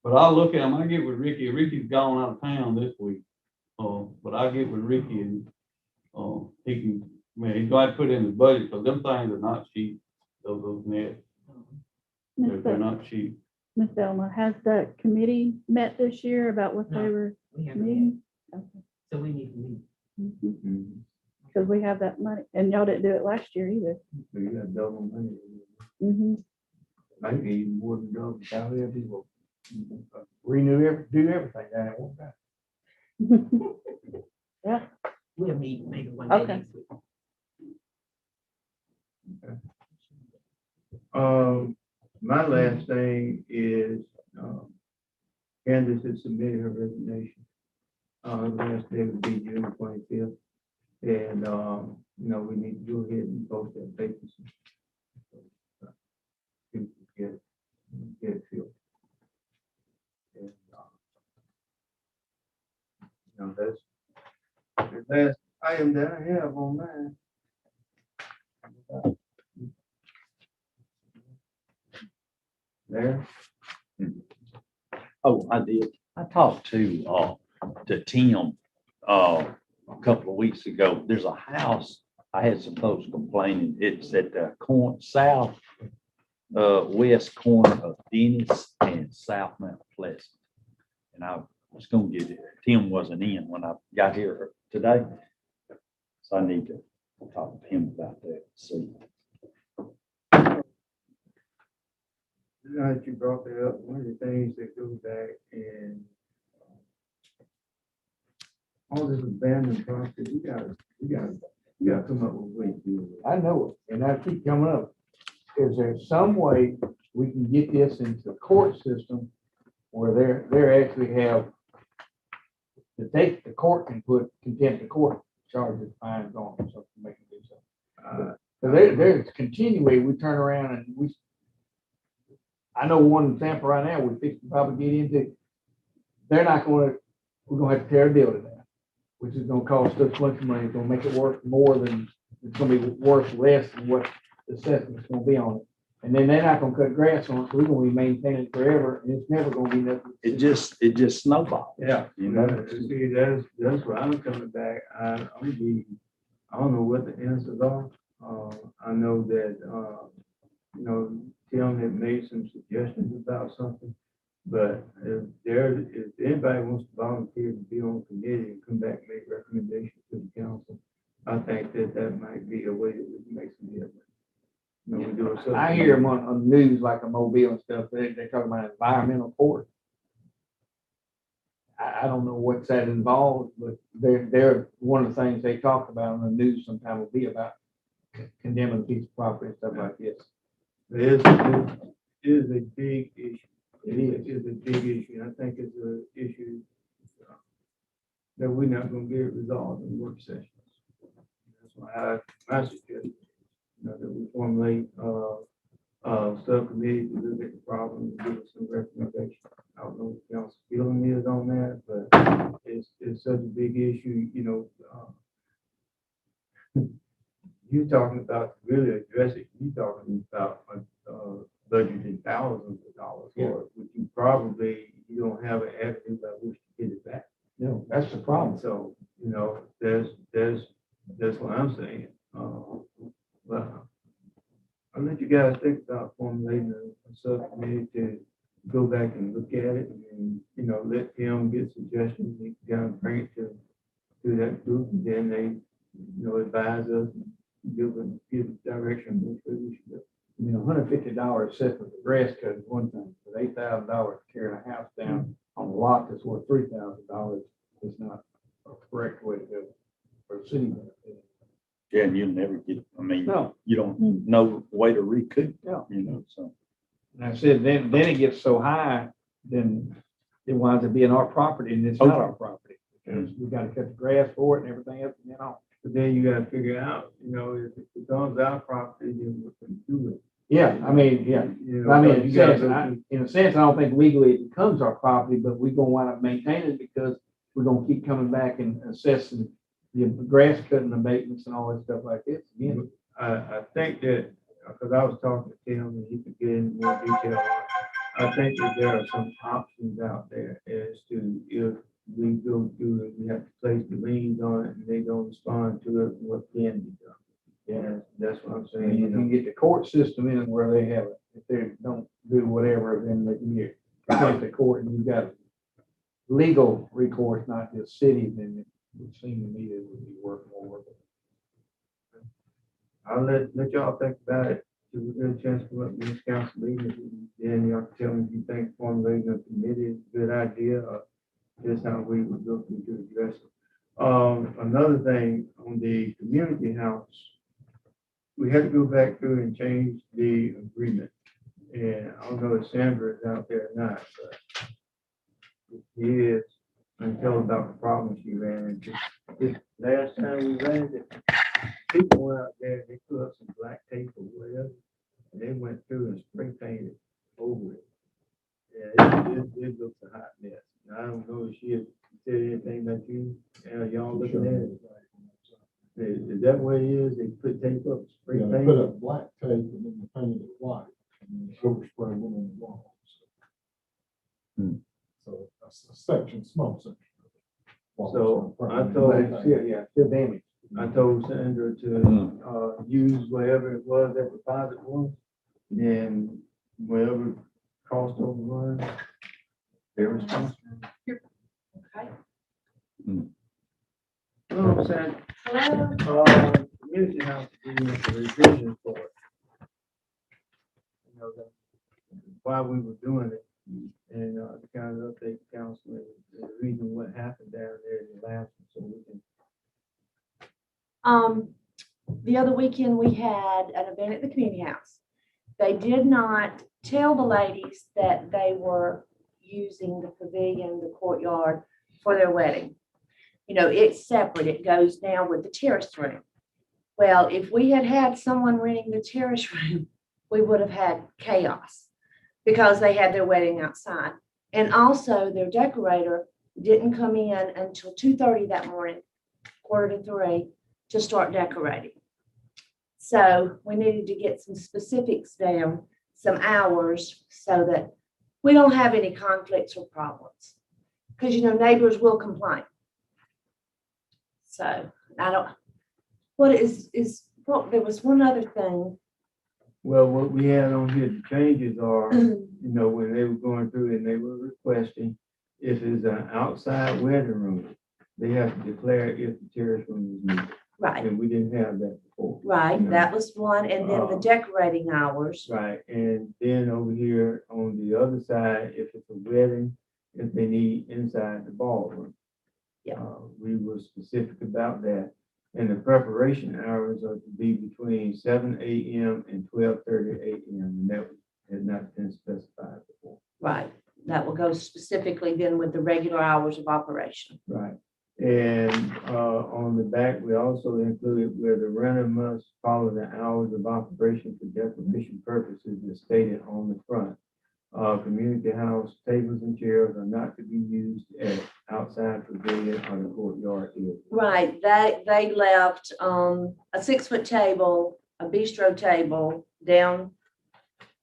But I'll look at them. I get with Ricky. Ricky's gone out of town this week. But I'll get with Ricky and, he can, he's going to put in his budget, because them things are not cheap, those nets. They're not cheap. Miss Elma, has the committee met this year about what they No. were We haven't, needing? so we need to meet. Because we have that money, and y'all didn't do it last year either. so you got double money. Mhm. Maybe even more than double. Down there, people do everything down at one time. We'll meet maybe one day Okay. next week. My last thing is, Candace has submitted her resignation. Last day would be June 25th. And, we need to go ahead and post that vacancy. Get it filled. And, that's the last item that I have on mine. There. Oh, I did. I talked to Tim, a couple of weeks ago. There's a house, I had some folks complaining, it's at the south, west corner of Dennis and South Mount Pleasant. And I was gonna get it. Tim wasn't in when I got here today. So I need to talk to him about that, see. Now that you brought that up, one of the things that goes back and all this abandoned property, we gotta come up with ways to deal with it. I know it, and I keep coming up. Is there some way we can get this into the court system where they're actually have the court can put contempt of court charges, fines on them, so to make them do something. So there's continually, we turn around and I know one example right now, we fix to probably get into, we're gonna have to tear a building down, which is gonna cost us a bunch of money. It's gonna make it worth more than, it's gonna be worth less than what the assessment's gonna be on it. And then they're not gonna cut grass on it, so we're gonna be maintaining it forever, and it's never gonna be nothing. It just snowballs. Yeah, You know? see, that's where I'm coming back. I don't know what the answers are. I know that, Tim had made some suggestions about something, but if anybody wants to volunteer to be on committee and come back and make recommendations to the council, I think that might be a way that we can make some headway. We do it. I hear them on the news, like a Mobile and stuff, they talk about environmental court. I don't know what's that involved, but they're, one of the things they talk about on the news sometime will be about condemning a piece of property and stuff like this. It is a big issue. It's a big issue. I think it's an issue that we're not gonna get it resolved in work sessions. That's why I suggest, that we formulate, subcommittee to look at the problem and give us some recommendations. I don't know what y'all's feeling is on that, but it's such a big issue, you're talking about really address it, you're talking about, budgeting thousands of dollars for it, which you don't have an avenue by which to get it back. No, that's the problem. So, that's what I'm saying. But I'll let you guys think about formulating a subcommittee to go back and look at it and, let them get suggestions, we can kind of bring it to that group, and then they, advise us, give direction, which way we should go. $150 set for the grass cut is one thing, but $8,000 carrying a house down on a lot that's worth $3,000 is not a correct way to go for a city. Yeah, and you'll never get, No. you don't know the way to recoup, No. so. And I said, then it gets so high, then it winds up being our property and it's not our property. Because we gotta cut the grass for it and everything else, and then all. But then you gotta figure out, if it becomes our property, then what can we do with it? Yeah, yeah. In a sense, I don't think legally it becomes our property, but we're gonna wind up maintaining it because we're gonna keep coming back and assessing the grass cutting abatements and all that stuff like this. Again, I think that, because I was talking to Tim and he could get into more detail. I think that there are some options out there as to if we go through it, we have to place the liens on it and they don't respond to it, what can be done. Yeah, that's what I'm saying. and you can get the court system in where they have it. If they don't do whatever, then they can get against the court and you've got legal recourse, not just city, then it would seem to me it would be worth more. I'll let y'all think about it. If we get a chance to come up with this council meeting, then y'all can tell me if you think formulating a committee is a good idea or just how we would go through to address it. Another thing on the community house, we had to go back through and change the agreement. And I don't know if Sandra is out there or not, but if she is, and tell her about the problems she ran into. This last time we ran into, people went out there, they put up some black tape or whatever, and they went through and spray painted over it. Yeah, it looks a hot mess. And I don't know if she had said anything that y'all looking at it. Is that what it is? They put tape up, spray Yeah, they paint? put up black tape and then they painted it white and then overspray went on the walls. So that's a section, small section. So I But told, it's still damaged. I told Sandra to, use whatever it was that deposit was, and whatever cost overrun, they're responsible. Okay. Hello, Sandra. Hello. Community house agreement, the revision for it. Why we were doing it, and to kind of update the council and the reason what happened down there in the last one, so we can. The other weekend, we had an event at the community house. They did not tell the ladies that they were using the pavilion, the courtyard for their wedding. It's separate. It goes now with the terrace room. Well, if we had had someone renting the terrace room, we would have had chaos because they had their wedding outside. And also their decorator didn't come in until 2:30 that morning, 2:45, to start decorating. So we needed to get some specifics down, some hours, so that we don't have any conflicts or problems. Because, neighbors will complain. So there was one other thing. Well, what we had on here, the changes are, when they were going through and they were requesting, if it's an outside wedding room, they have to declare if the terrace room is needed. Right, And we didn't have that before. right. That was one. And then the decorating hours. Right, and then over here on the other side, if it's a wedding, if they need inside the ballroom. Yeah. We were specific about that. And the preparation hours are to be between 7 a.m. and 12:30 a.m. And that had not been specified before. Right, that will go specifically then with the regular hours of operation. Right. And, on the back, we also included where the renter must follow the hours of operation for definition purposes as stated on the front. Community house tables and chairs are not to be used at outside pavilion or the courtyard area. Right, they left, a 6-foot table, a bistro table down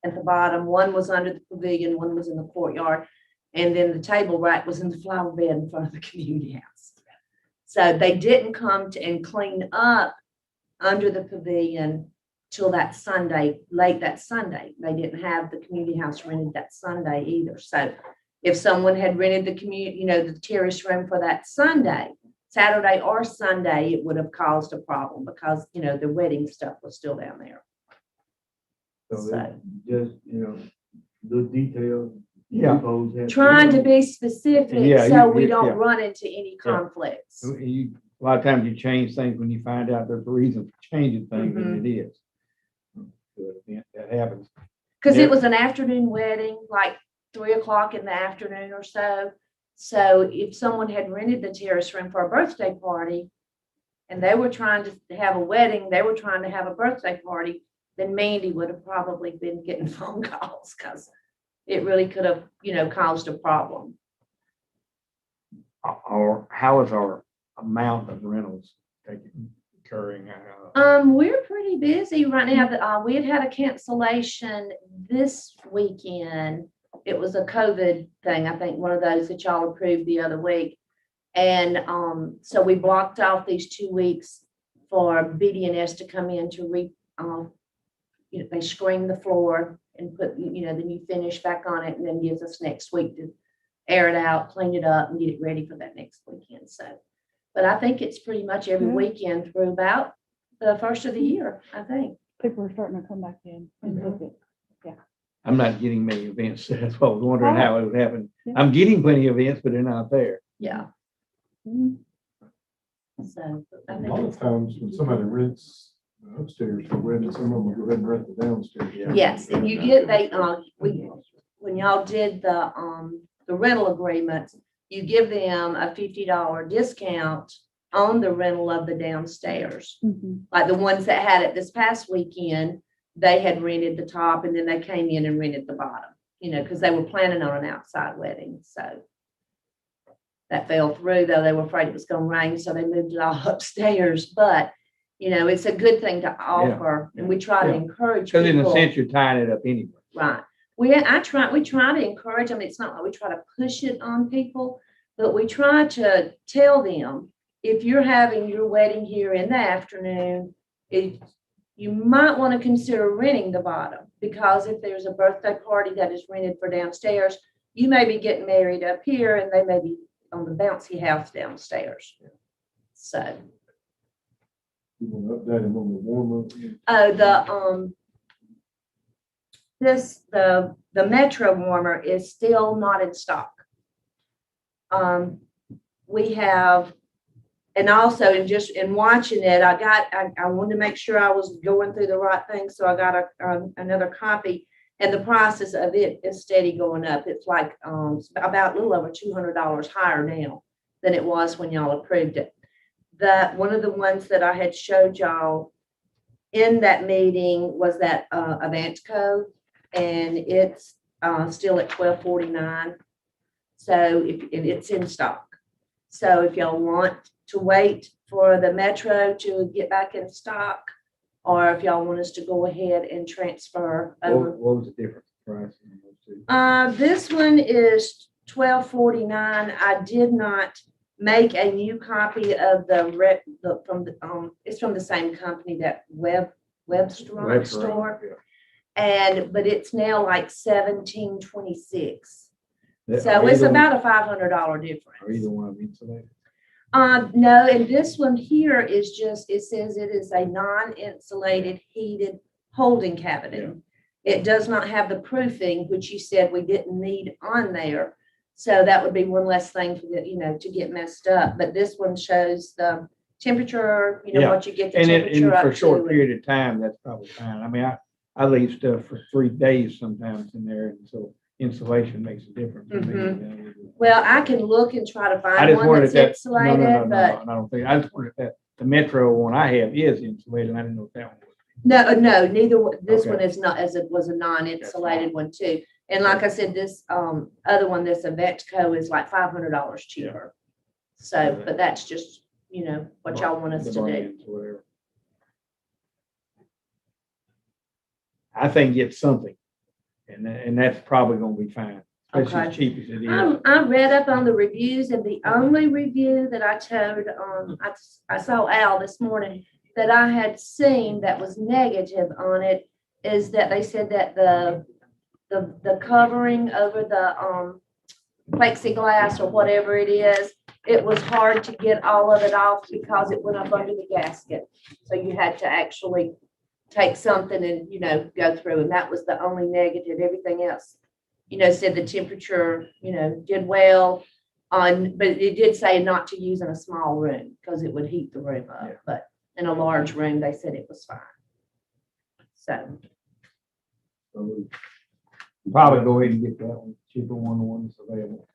at the bottom. One was under the pavilion, one was in the courtyard. And then the table rack was in the flower bed in front of the community house. So they didn't come to and clean up under the pavilion till that Sunday, late that Sunday. They didn't have the community house rented that Sunday either. So if someone had rented the community, the terrace room for that Sunday, Saturday or Sunday, it would have caused a problem because, the wedding stuff was still down there. So So it's just, little details. Yeah. loopholes have to trying to be- be specific Yeah, so you- we yeah. don't run into any conflicts. A lot of times you change things when you find out there's a reason for changing things, and it is. That happens. Because Yeah. it was an afternoon wedding, like 3 o'clock in the afternoon or so. So if someone had rented the terrace room for a birthday party and they were trying to have a wedding, they were trying to have a birthday party, then Mandy would have probably been getting phone calls because it really could have, caused a problem. Or how is our amount of rentals occurring? We're pretty busy right now. We had a cancellation this weekend. It was a COVID thing, I think, one of those that y'all approved the other week. And so we blocked off these 2 weeks for BD&S to come in to they screen the floor and put, the new finish back on it, and then gives us next week to air it out, clean it up, and get it ready for that next weekend. So, but I think it's pretty much every Yeah. weekend through about the first of the year, I think. People are starting to come back in and book it. I'm not getting many events. That's why I was wondering how it would happen. Yeah. I'm getting plenty of events, but they're not there. Yeah. Mhm. So I A think lot of it's, times when somebody rents upstairs for wedding, some of them will go ahead and rent the downstairs. yes, and you get, when y'all did the rental agreements, you give them a $50 discount on the rental of the downstairs. Mhm. Like the ones that had it this past weekend, they had rented the top and then they came in and rented the bottom, because they were planning on an outside wedding, so. That fell through, though. They were afraid it was gonna rain, so they moved it all upstairs, but, it's a good thing to offer, and we try to Yeah. encourage Because in a people. sense, you're tying it up anyway. Right. We try to encourage them. It's not like we try to push it on people, but we try to tell them, if you're having your wedding here in the afternoon, you might want to consider renting the bottom, because if there's a birthday party that is rented for downstairs, you may be getting married up here and they may be on the bouncy house downstairs. So, You want to update them on the warmer. the Metro warmer is still not in stock. We have, and also in watching it, I wanted to make sure I was going through the right thing. So I got another copy, and the prices of it is steady going up. It's like, about a little over $200 higher now than it was when y'all approved it. One of the ones that I had showed y'all in that meeting was that Avantco, and it's still at $12.49. So it's in stock. So if y'all want to wait for the Metro to get back in stock, or if y'all want us to go ahead and transfer over. What was the difference in price in those two? This one is $12.49. I did not make a new copy of it's from the same company, that Webster store. Yeah. But it's now like $17.26. Are So it's either- about a $500 difference. Are either one of them insulated? No, and this one here is just, it says it is a non-insulated heated holding cabinet. Yeah. It does not have the proofing, which you said we didn't need on there. So that would be one less thing for to get messed up. But this one shows the temperature, Yeah. what you get the And temperature up for a short to. period of time, that's probably fine. I mean, I leave stuff for 3 days sometimes in there, and so insulation makes a difference to me. Well, I can look and try to I find just one wondered that's if that, no, no, no, insulated, no, but I don't think, I just wondered if that, the Metro one I have is insulated, I didn't know if that one was. no, neither, this Okay. one is not, as it was a non-insulated one too. And like I said, this, other one, this Avectco is like $500 cheaper. So, but that's just, you know, what y'all want us The to do. brands or whatever. I think get something, and that's probably gonna be fine, especially as Okay. cheap as it is. I read up on the reviews, and the only review that I told, I saw Al this morning that I had seen that was negative on it is that they said that the covering over the plexiglass or whatever it is, it was hard to get all of it off because it went up under the gasket. So you had to actually take something and, you know, go through, and that was the only negative. Everything else, you know, said the temperature, you know, did well on, but it did say not to use in a small room because it would heat the room up. Yeah. But in a large room, they said it was fine. So, So Probably go ahead and get that one, cheaper one, the one that's available.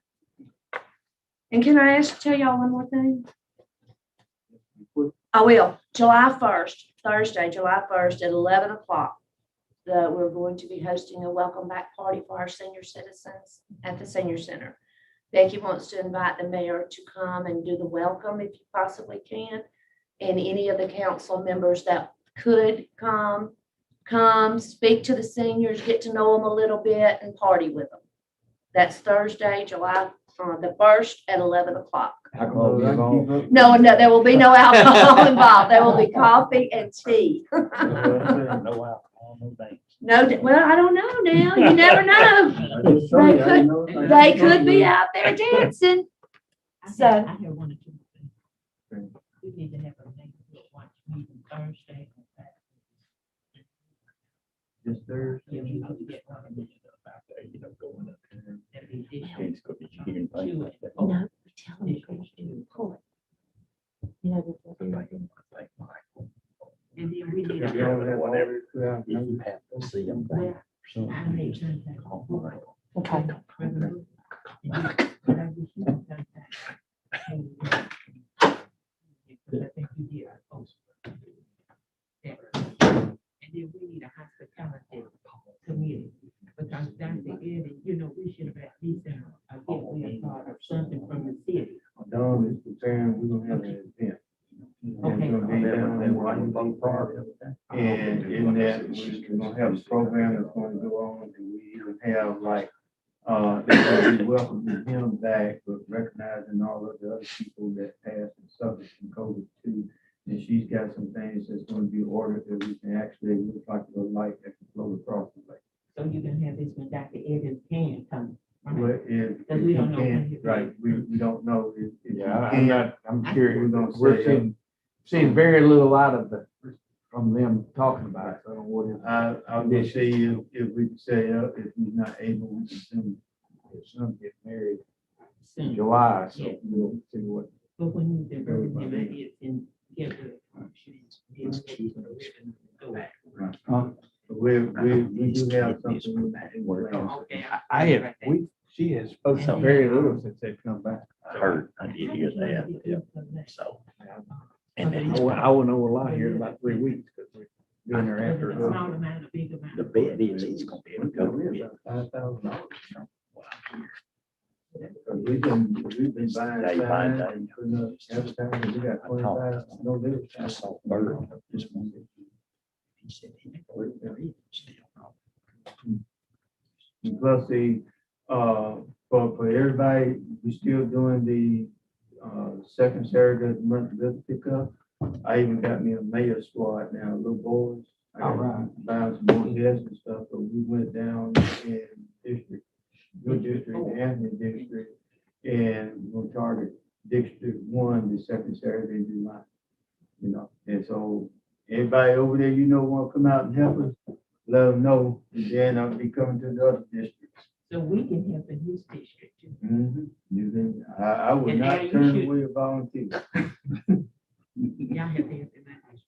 and can I tell y'all one more thing? I will. July 1st, Thursday, July 1st at 11 o'clock. We're going to be hosting a welcome back party for our senior citizens at the senior center. Becky wants to invite the mayor to come and do the welcome if you possibly can. And any of the council members that could come, speak to the seniors, get to know them a little bit and party with them. That's Thursday, July the 1st at 11 o'clock. Alcohol be involved. No, there will be no alcohol involved. There will be coffee and tea. No alcohol, no thanks. No, well, I don't know now. You never know. They could be out there dancing. So- I hear one or two things. We need to have a neighborhood watch meeting Thursday. This Thursday. Yeah, we need to get one of these. That'd be additional to it. No, we tell them to go to the report. You know, And then we need If y'all have a. whatever, yeah, You have to see them. Where I may turn that. okay. But I wish you would turn that. Because I think you did. And then we need a hospitality committee, because Dr. Eddie, you know, we should have at least, I think we are part of something from the city. Dawn is preparing, we're gonna have an event. And Okay. it's gonna be down in Monroeville Park. And in that, we're gonna have a program that's gonna go on, and we even have like, they're gonna be welcoming him back, but recognizing all of the other people that passed and suffered from COVID too. And she's got some things that's gonna be ordered that we can actually look like a light that can flow across the lake. So you can have this when Dr. Eddie can come. right? But if Because you we don't know when can, he'll be- right, we don't know if you Yeah, can. I'm We're curious. gonna We're say, seeing very little out of from them talking about it. So I don't know what it. I'll just see if we can say, if he's not able, we can send His son get married in Soon. July, so Yeah. we'll see what. But when you can bring him in and get the. we do have something. Okay. I have, she has spoken very little since they've come back. I heard, I did hear that, yeah, so. And then I will know a lot here in about 3 weeks, because we're doing her after. A small amount, a big amount. the bet is he's gonna be able to go with $5,000. from what I hear. We've been buying Day by signs day. and putting up advertising, we got I 25, no litter. I saw Bird this morning. He said he never there is still. And plus for everybody, we still doing the, second Saturday of the month visit pickup. I even got me a mayor squad now, little boys. I got All right. buying some more desks and stuff, but we went down in district, your district, Anthony district, and we'll target District 1, the second Saturday in July. You know, and so everybody over there, you know, want to come out and help us, let them know, and then I'll be coming to the other districts. So we can help in his district too. You can, I would And not Al, you turn should- away a volunteer. Y'all have to help in that district.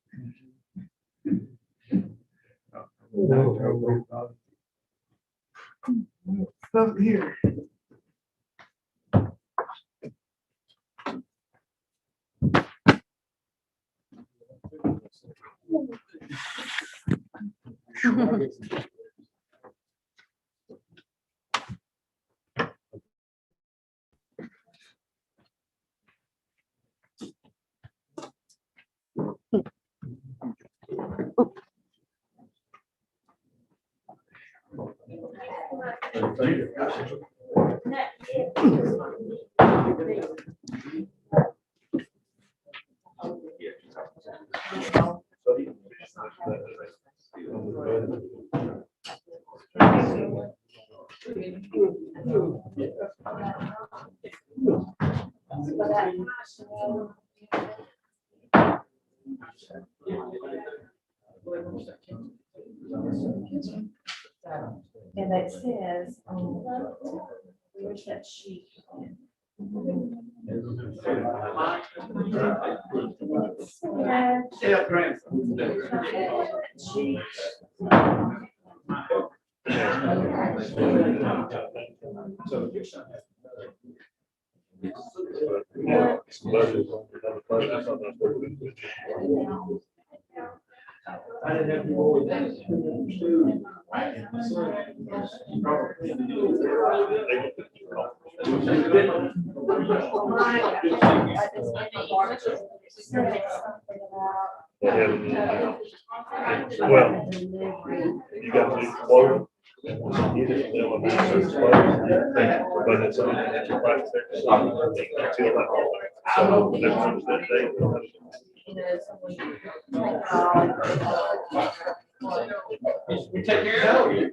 I would not turn away a volunteer. Stuff here. And it says, where's that sheet? I didn't have to go with that. Well, you got to quote. You just know about certain quotes, but it's on the private sector. Until that. So never comes that day. We take care of it.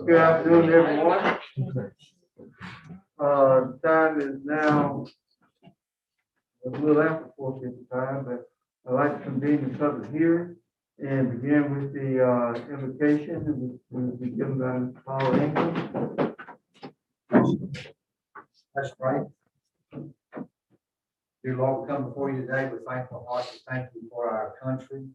Good afternoon, everyone. Time is now a little after 4:55, but I'd like to convene the public hearing and begin with the invocation that will be given by Paul Ingram. That's right. Dear Lord, we come before you today with thankful hearts. We thank you for our country.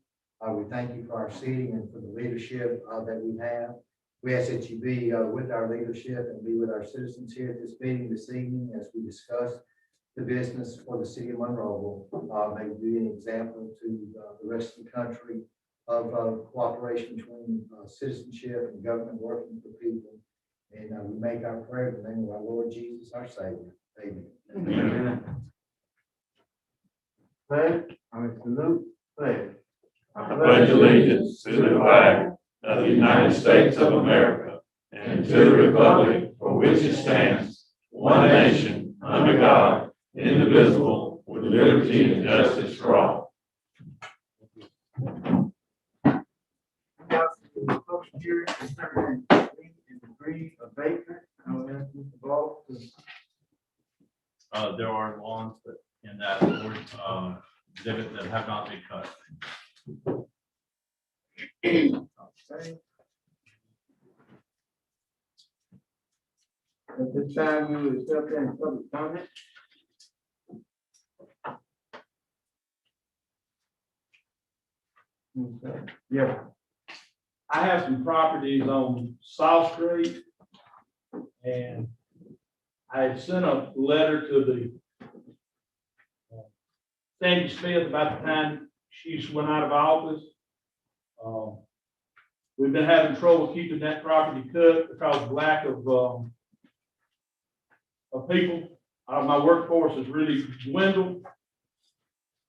We thank you for our city and for the leadership that we have. We ask that you be with our leadership and be with our citizens here at this meeting this evening as we discuss the business for the city of Monroeville. May we be an example to the rest of the country of cooperation between citizenship and government working for people. And we make our prayer in the name of our Lord Jesus, our Savior. Amen. Amen. Pledge, salute, pledge. I pledge allegiance to the flag of the United States of America and to the republic for which it stands, one nation, under God, indivisible, with liberty and justice for all. Public hearing concerning degree abatement. I will ask Mr. Ball to There are lawns that in that exhibit that have not been cut. say. At this time, we will accept any public comment. Okay. Yeah. I have some properties on South Street. And I had sent a letter to the Sandy Smith about the time she went out of office. We've been having trouble keeping that property cut because of lack of people. My workforce has really dwindled.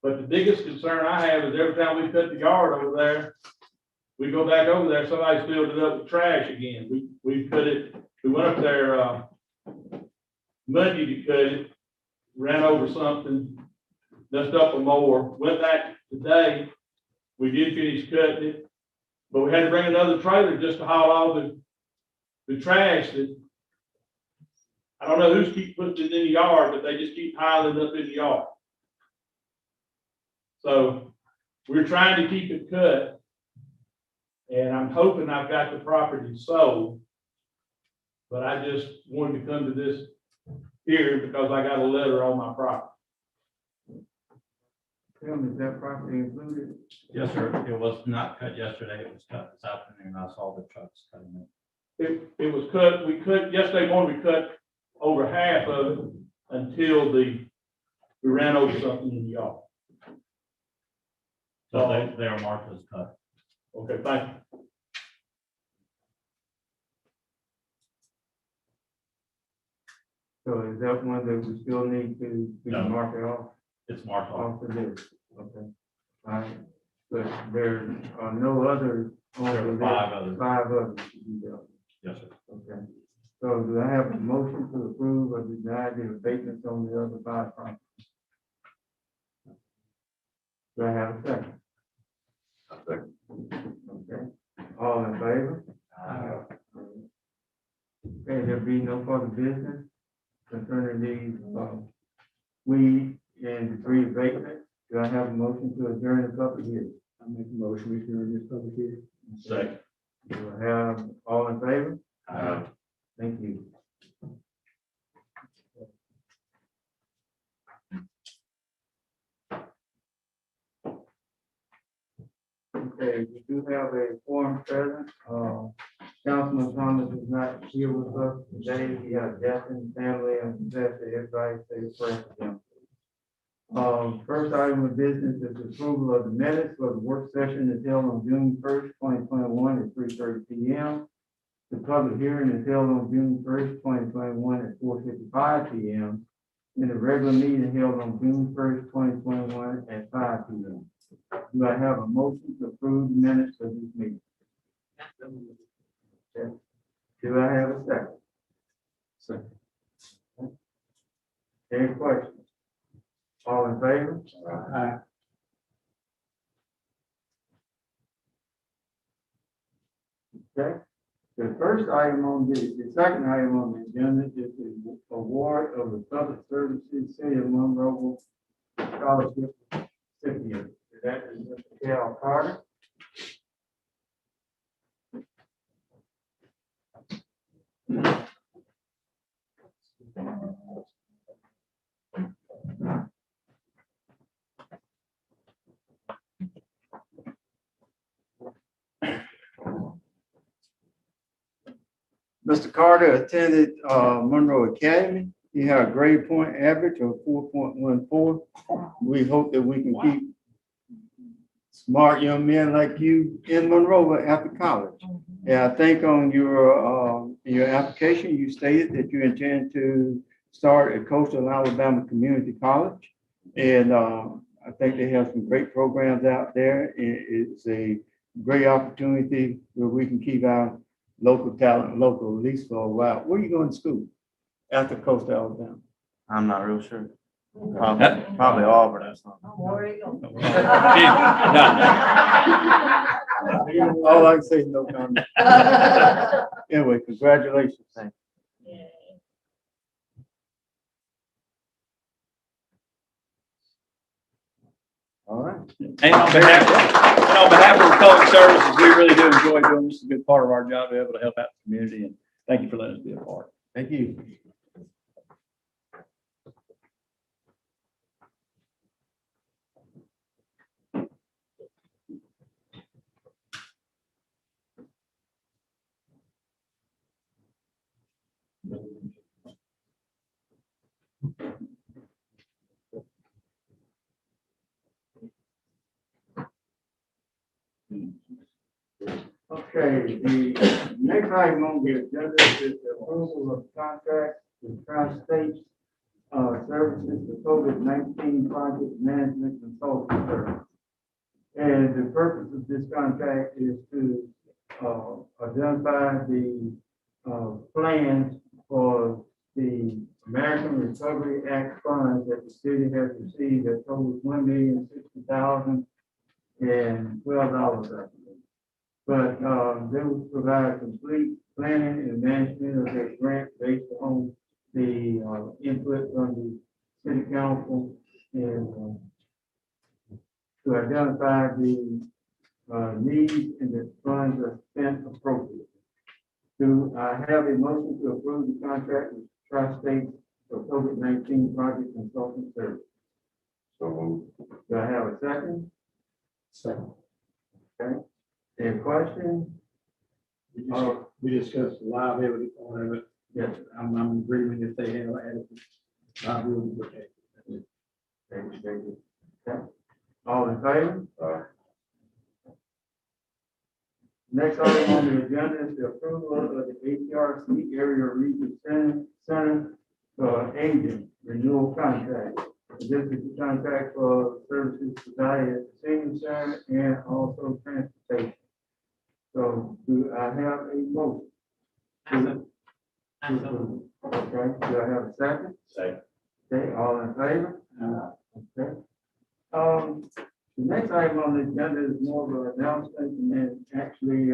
But the biggest concern I have is every time we cut the yard over there, we go back over there, somebody's filled it up with trash again. We went up there, Monday to cut it, ran over something, messed up a mower, went back today. We did finish cutting it, but we had to bring another trailer just to haul all the trash that, I don't know who's keep putting it in the yard, but they just keep piling up in the yard. So we're trying to keep it cut. And I'm hoping I've got the property sold. But I just wanted to come to this here because I got a letter on my property. Tim, is that property included? Yes, sir. It was not cut yesterday. It was cut this afternoon. I saw the trucks cutting it. It was cut, yesterday morning, we cut over half of it until we ran over something in the yard. So they are marked as cut. Okay, thank you. So is that one that we still need to No. mark it off? It's marked off. Off the list, okay. All right, but there are no others on There the are list? 5 others. 5 others to be done, Yes, sir. okay. So do I have a motion to approve or deny the abatements on the other 5 properties? Do I have a second? Okay, all in favor? Okay, there be no further business concerning these, weed and debris abatement. Do I have a motion to adjourn the public hearing? I make a motion to adjourn this public hearing. Second. Do I have all in favor? Thank you. Okay, we do have a forum present. Councilman Thomas is not here with us today. He has death in the family and that everybody say a prayer for them. First item of business is approval of the minutes for the work session that's held on June 1st, 2021 at 3:30 p.m. The public hearing is held on June 1st, 2021 at 4:55 p.m. And the regular meeting held on June 1st, 2021 at 5 p.m. Do I have a motion to approve the minutes of this meeting? Okay. Do I have a second? Second. Any questions? All in favor? Aye. Okay. The first item on the second item on the agenda is the award of the Public Services City of Monroeville Scholarship recipient. That is Mr. Cal Carter. Mr. Carter attended Monroe Academy. He had a grade point average of 4.14. We hope that we can keep smart young men like you in Monroe after college. And I think on your application, you stated that you intend to start at Coastal Alabama Community College. And I think they have some great programs out there. It's a great opportunity where we can keep our local talent local, at least for a while. Where are you going to school after Coastal Alabama? I'm not real sure. Probably Auburn or something. All I can say is no comment. Anyway, congratulations. Thank All right. And on behalf of the public services, we really do enjoy doing this. It's a good part of our job to be able to help out the community, and thank you for letting us be a part. Thank you. Okay, the next item on the agenda is the approval of contract with Tri-State services for COVID-19 project management consulting service. And the purpose of this contract is to identify the plans for the American Recovery Act funds that the city has received that totals $1,060,012. But they will provide complete planning and management of their grant based on the input from the city council and to identify the needs and the funds are spent appropriately. Do I have a motion to approve the contract with Tri-State for COVID-19 project consulting service? So moved. Do I have a second? Second. Okay. Any questions? We discussed the liability part of it. Yes. I'm in agreement if they have adequate liability protection. Thank you. Okay. All in favor? Next item on the agenda is the approval of the APRC Area Region Center for Aging Renewal Contract. This is the contract for services provided at the senior center and also transportation. So do I have a motion? Okay, do I have a second? Second. Okay, all in favor? Okay. The next item on the agenda is more of an announcement and then actually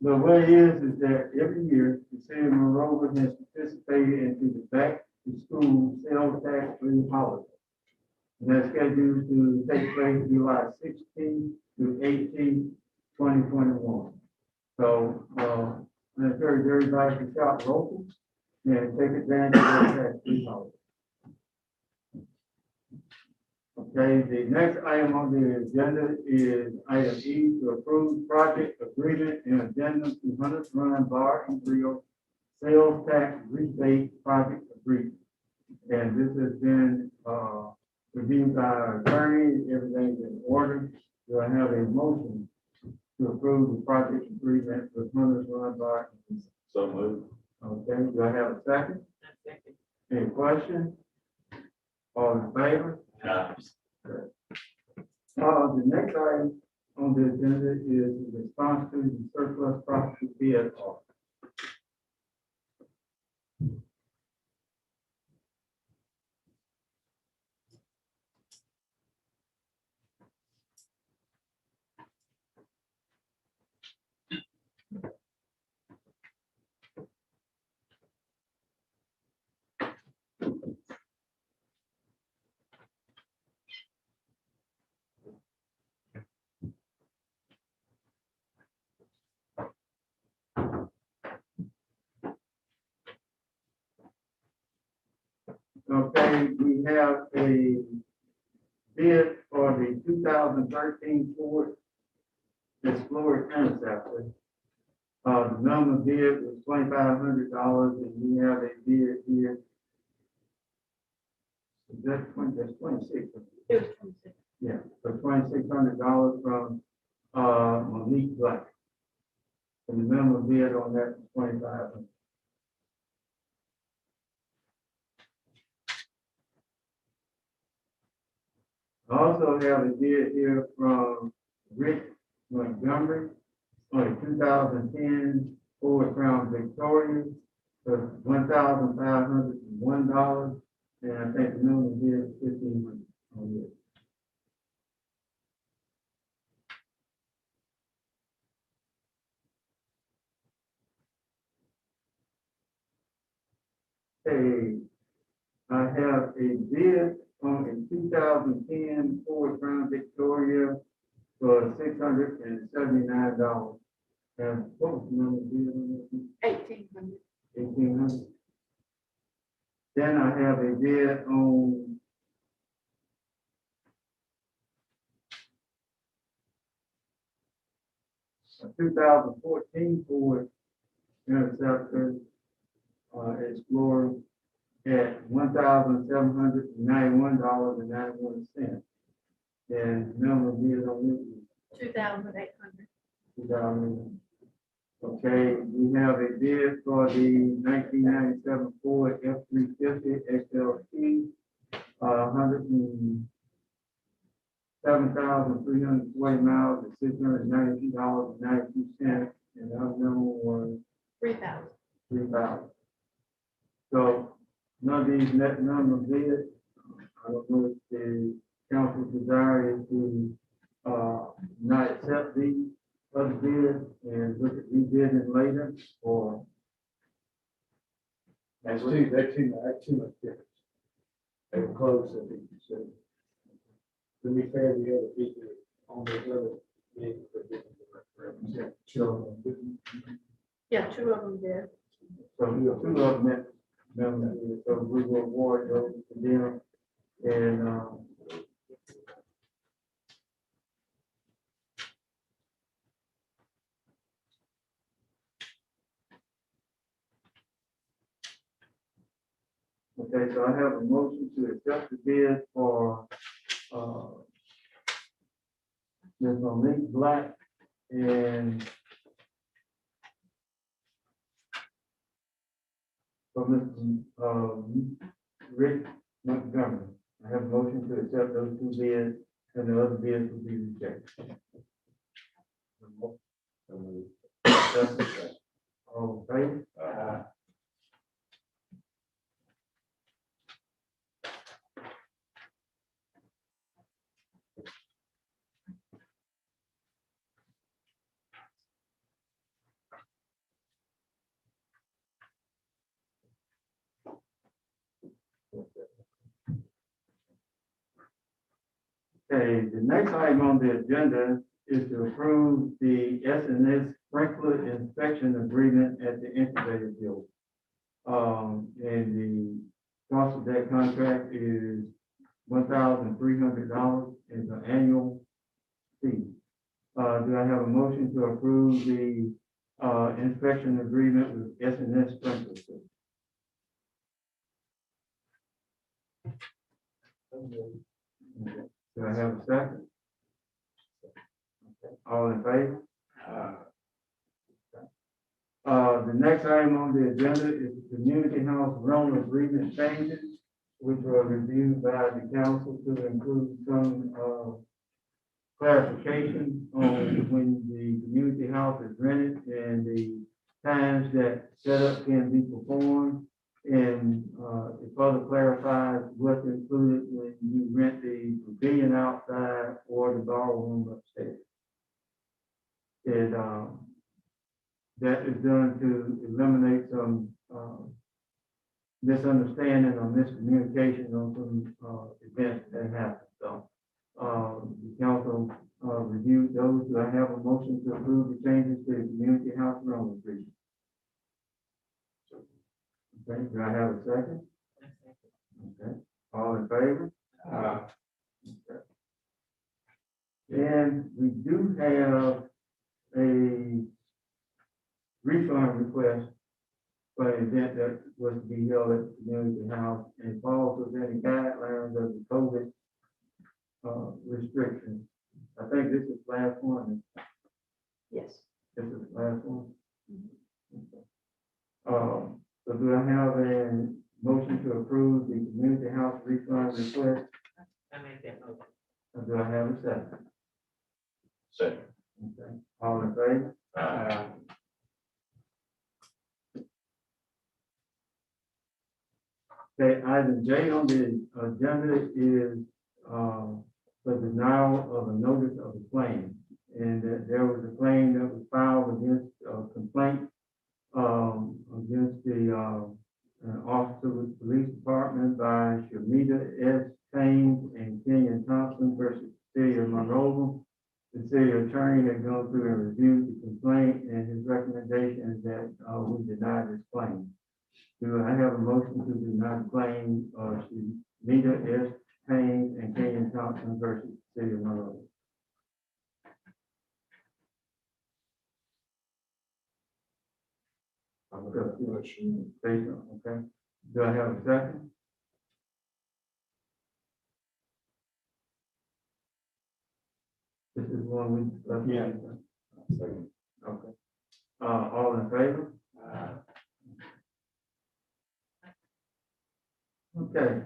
the way it is that every year the city of Monroeville has participated into the back to school sales tax free holiday. And that's scheduled to take place July 16th through 18th, 2021. So I encourage everybody to shop local and take advantage of that tax free holiday. Okay, the next item on the agenda is item E to approve project agreement and addendum to Hunters Run Bar and Grill sales tax rebate project agreement. And this has been reviewed by our attorney, everything's in order. Do I have a motion to approve the project agreement with Hunters Run Bar? So moved. Okay, do I have a second? Any questions? All in favor? The next item on the agenda is the response to the surplus property bid offer. Okay, we have a bid for the 2013 Ford Explorer Interceptor. The minimum bid was $2,500 and we have a bid here. That's 26. It was 26. Yeah, for $2,600 from Monique Black. And the minimum bid on that is $2,500. I also have a bid here from Rick Montgomery on a 2010 Ford Crown Victoria for $1,501. And I think the minimum bid is $1,500 on this. Hey, I have a bid on a 2010 Ford Crown Victoria for $679. And what was the number bid on this? 1,800. 1,800. Then I have a bid on a 2014 Ford Interceptor Explorer at $1,791.91. And minimum bid on this is 2,800. 2,000. Okay, we have a bid for the 1997 Ford F-350 XLT, 107,340 miles at $692.92, and our number was 3,000. 3,000. So none of these net number bid. I don't know if the council's desire is to not accept these other bids and look at rebidding later, or That's too much difference. They were close, I think you said. To be fair, the other people on the other bid, represent children. Yeah, 2 of them did. so we have two of them, so we will award those to them. And, okay, so I have a motion to accept the bid for, Ms. Monique Black and for Mr. Rick Montgomery. I have a motion to accept those two bids, and the other bids will be rejected. All in favor? Okay, the next item on the agenda is to approve the S&S sprinkler inspection agreement at the incubator building. And the cost of that contract is $1,300 is an annual fee. Do I have a motion to approve the inspection agreement with S&S sprinkler system? Do I have a second? All in favor? The next item on the agenda is the community house rental agreement changes, which were reviewed by the council to include some clarification on when the community house is rented and the times that setup can be performed. And it further clarifies what's included when you rent the pavilion outside or the ballroom upstairs. It, that is done to eliminate some misunderstanding or miscommunication on some events that happen. So the council reviewed those. Do I have a motion to approve the changes to the community house rental agreement? Okay, do I have a second? Okay, all in favor? Okay. And we do have a refund request for an event that was to be held at the community house and falls within the guidelines of the COVID restrictions. I think this is the last one. Yes. This is the last one. Okay. So do I have a motion to approve the community house refund request? I make that motion. Or do I have a second? Second. Okay, all in favor? Okay, item J on the agenda is the denial of a notice of a claim. And that there was a claim that was filed against a complaint against the officer with the police department by Shamita S. Thames and Kenyon Thompson versus the city of Monroeville. The city attorney had gone through and reviewed the complaint, and his recommendation is that we deny this claim. Do I have a motion to deny the claim of Shamita S. Thames and Kenyon Thompson versus the city of Monroeville? Okay. Do I have a second? This is one we discussed. Yeah. Okay. All in favor? Okay.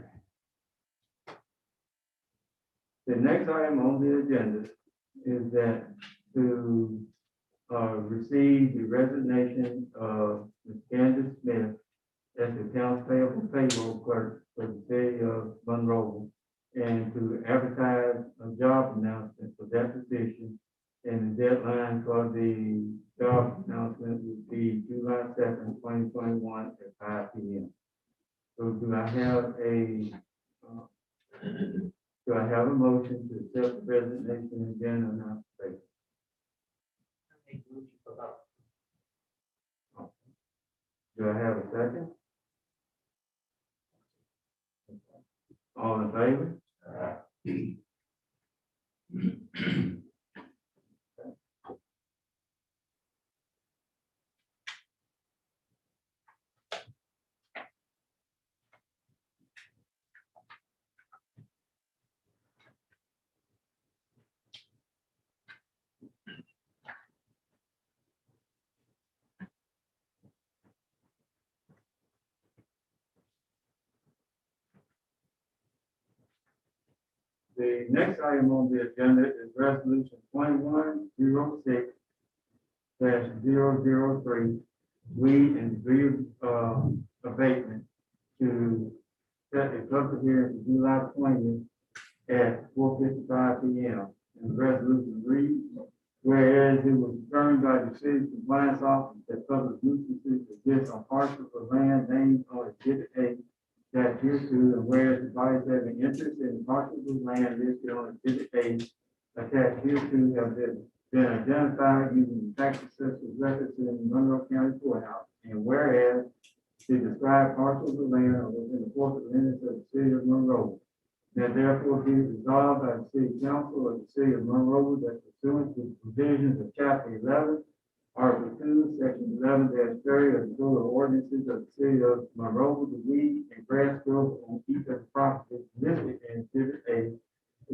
The next item on the agenda is that to receive the resignation of Ms. Candace Smith as the accounts payable payroll clerk for the city of Monroeville, and to advertise a job announcement for that position. And the deadline for the job announcement would be July 2nd, 2021 at 5 p.m. So do I have a motion to accept the resignation and then announce the Do I have a second? All in favor? The next item on the agenda is resolution 2106-003, weed and debris abatement, to set a public hearing for July 20th at 4:55 p.m. And the resolution reads, whereas it was determined by the city compliance office that public nuisances exist on parcels of land named on Exhibit A that hereto, and whereas the bodies having interest in parcels of land listed on Exhibit A attached hereto have been identified using tax assessor's records in Monroe County Courthouse. And whereas the described parcels of land are within the corporate limits of the city of Monroe, now therefore be resolved by the city council of the city of Monroe that pursuant to the provisions of chapter 11, Article 2, Section 11-30 of the Code of Ordinances of the City of Monroe, the weed and grass growth on each of the properties listed in Exhibit A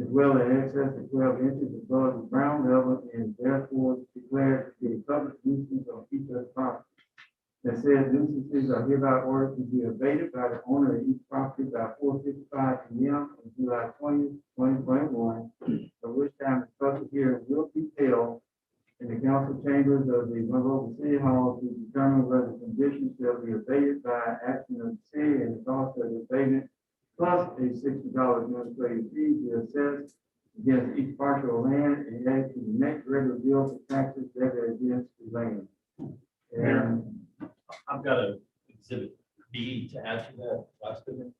is well in excess of 12 inches above the ground level, and therefore declared to be a public nuisance on each of the properties. That said, nuisances are hereby ordered to be abated by the owner of each property by 4:55 p.m. on July 20th, 2021, at which time the public hearing will be held in the council chambers of the Monroe City Hall to determine whether conditions shall be abated by action of the city and the cost of the abatement, plus a $60 administrative fee to assess against each parcel of land and add to the next regular bill for taxes levied against the land. And I've got a exhibit B to add to that last of it,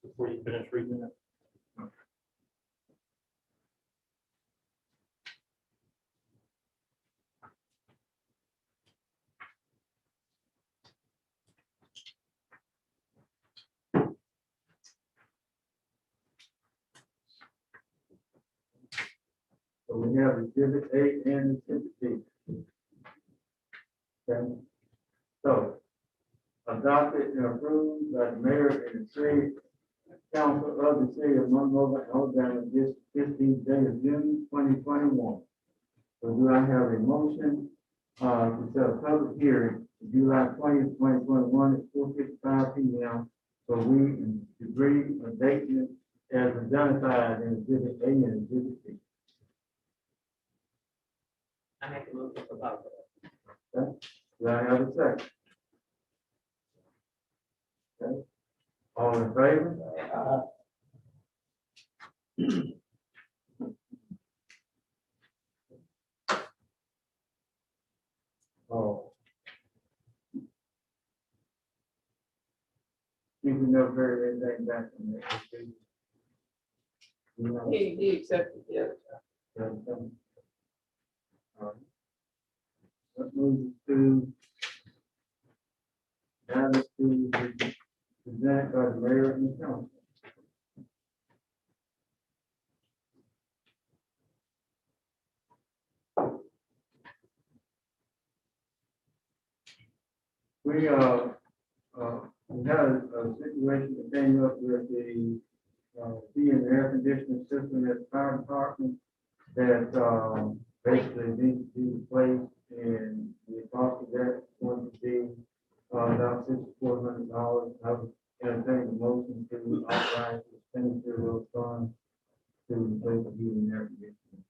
before you finish reading it. so we have Exhibit A and Exhibit B. Okay. So, adopted and approved by the mayor and the city council of the city of Monroe, Alabama, this 15th day of June, 2021. So do I have a motion to set a public hearing for July 20th, 2021 at 4:55 p.m. for weed and debris abatement as identified in Exhibit A and Exhibit B. I make a motion about that. Okay. Do I have a second? Okay. All in favor? Oh. You can never heard anything back from that. You know, He accepted the other. everything. All right. Let's move to matters to be presented by the mayor and the council. We had a situation that came up with the heating and air conditioning system at the fire department that basically needs to be replaced. and the cost of that is going to be, about $6,400. I would entertain the motion to authorize the expenditure of funds to replace the heating and air conditioning.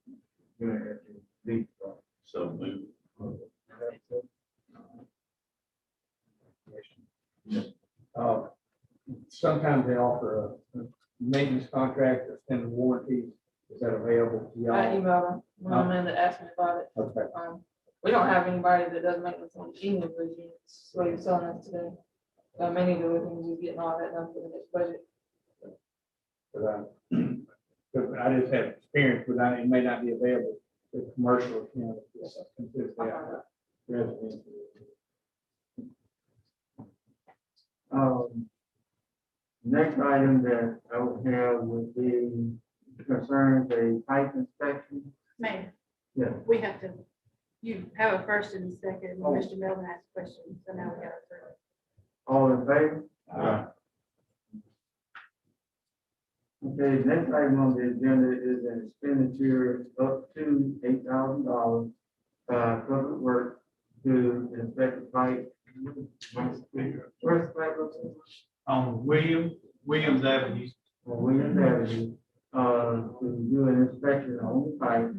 Unit at the lease cost. So move. Sometimes they offer a maintenance contract, extended warranty. Is that available to I y'all? emailed them, when I'm in to ask me about it. Okay. We don't have anybody that does maintenance on the evening bridge units, what he was telling us today. Many of the things is getting all that done for the next budget. But I just have experience with that. It may not be available with commercial accounts. Residential. Next item that I would have would be concerns a pipe inspection. Mayor, Yeah. we have to, you have a first and a second, Oh. Mr. Melvin asked questions, so now we got a third. All in favor? Okay, next item on the agenda is an expenditure up to $8,000, public work to inspect the pipe. Where's the pipe located? On Williams Avenue. On Williams Avenue, to do an inspection on the pipe,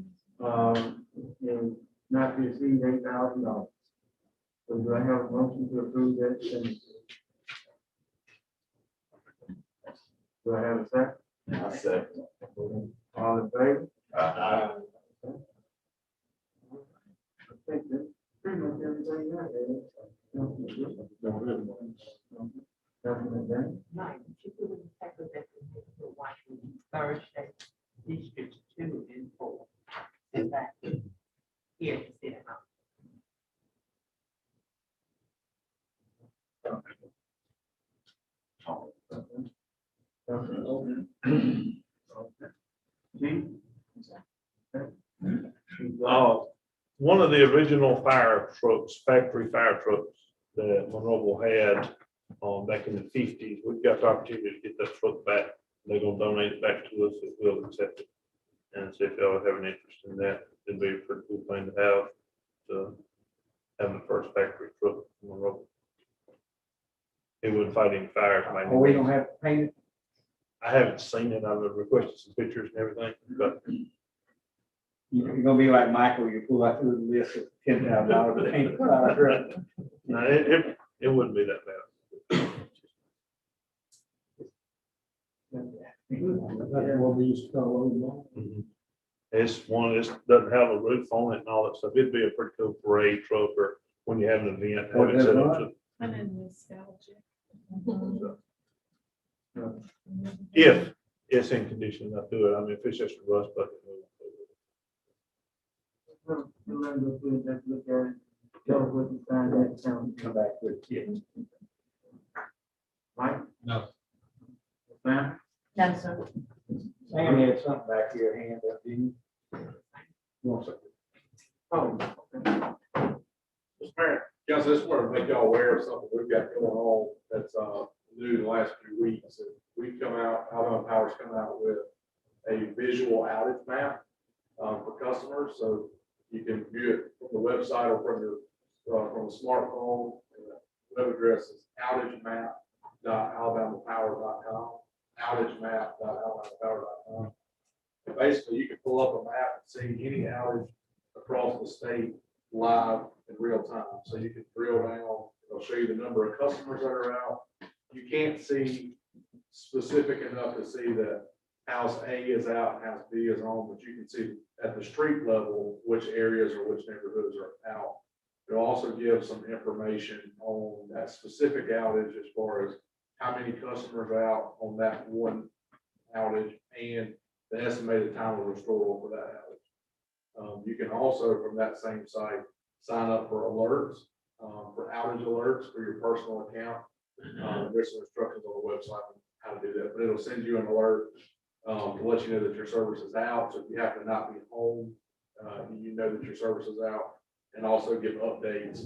and not to exceed $8,000. So do I have a motion to approve that expenditure? Do I have a second? I said. All in favor? Aye. I think that's pretty much everything I had. Councilman Bennett? Mike, you put in the paper that the Washington Thursday, District 2 and 4. And that here to sit down. One of the original fire trucks, factory fire trucks that Monroeville had back in the 50s, we've got the opportunity to get that truck back. They're gonna donate it back to us if we'll accept it. And see if y'all have an interest in that. It'd be a pretty cool thing to have the first factory truck in Monroeville. It wouldn't fight any fires. by any Oh, we means. don't have to paint it? I haven't seen it. I've requested some pictures and everything, but You're gonna be like Michael, you pull out the list of $10,000 to paint the fire truck. no, it wouldn't be that bad. That's what we used to call it. It's one, it doesn't have a roof on it and all that stuff. It'd be a pretty cool parade truck or when you have an event. have it set up to- I'm in nostalgia. If it's in condition enough to it. I mean, if it's just a rust bucket. Let's look at it. Tell us what you find that sound. Come back with it. Mike? No. Sam? No, sir. Sam had something back here, hand up, didn't you? You want something? Oh, okay. Mr. Mayor, Council, I just want to make y'all aware of something we've got going on that's new in the last few weeks. And we've come out, Alabama Power's come out with a visual outage map for customers. So you can view it from the website or from a smartphone. The web address is outagemap.alabamapower.com, outagemap.alabamapower.com. And basically, you can pull up a map and see any outage across the state live in real time. So you can drill down, it'll show you the number of customers that are out. You can't see specific enough to see that house A is out and house B is on, but you can see at the street level which areas or which neighborhoods are out. It'll also give some information on that specific outage as far as how many customers are out on that one outage and the estimated time of restoral for that outage. You can also, from that same site, sign up for alerts, for outage alerts for your personal account. There's some instructions on the website on how to do that, but it'll send you an alert to let you know that your service is out. So if you happen to not be home, you know that your service is out, and also give updates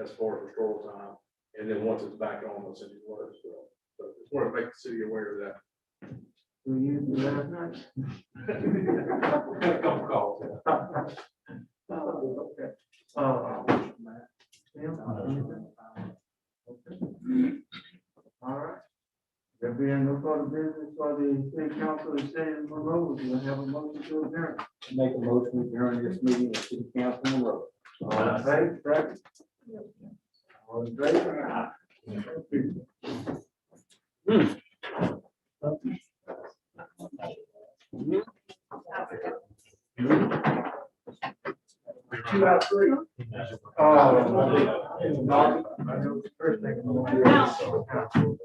as far as restoral time. And then once it's back on, they'll send you alerts as well. So just want to make the city aware of that. We used it last night. Had a couple calls. Oh, okay. All right. There being no further business for the city council of the state of Monroe, we will have a motion to adjourn. Make a motion during this meeting of city council in Monroe. All in favor, second? All in favor? Two out of three. First thing I'm gonna do.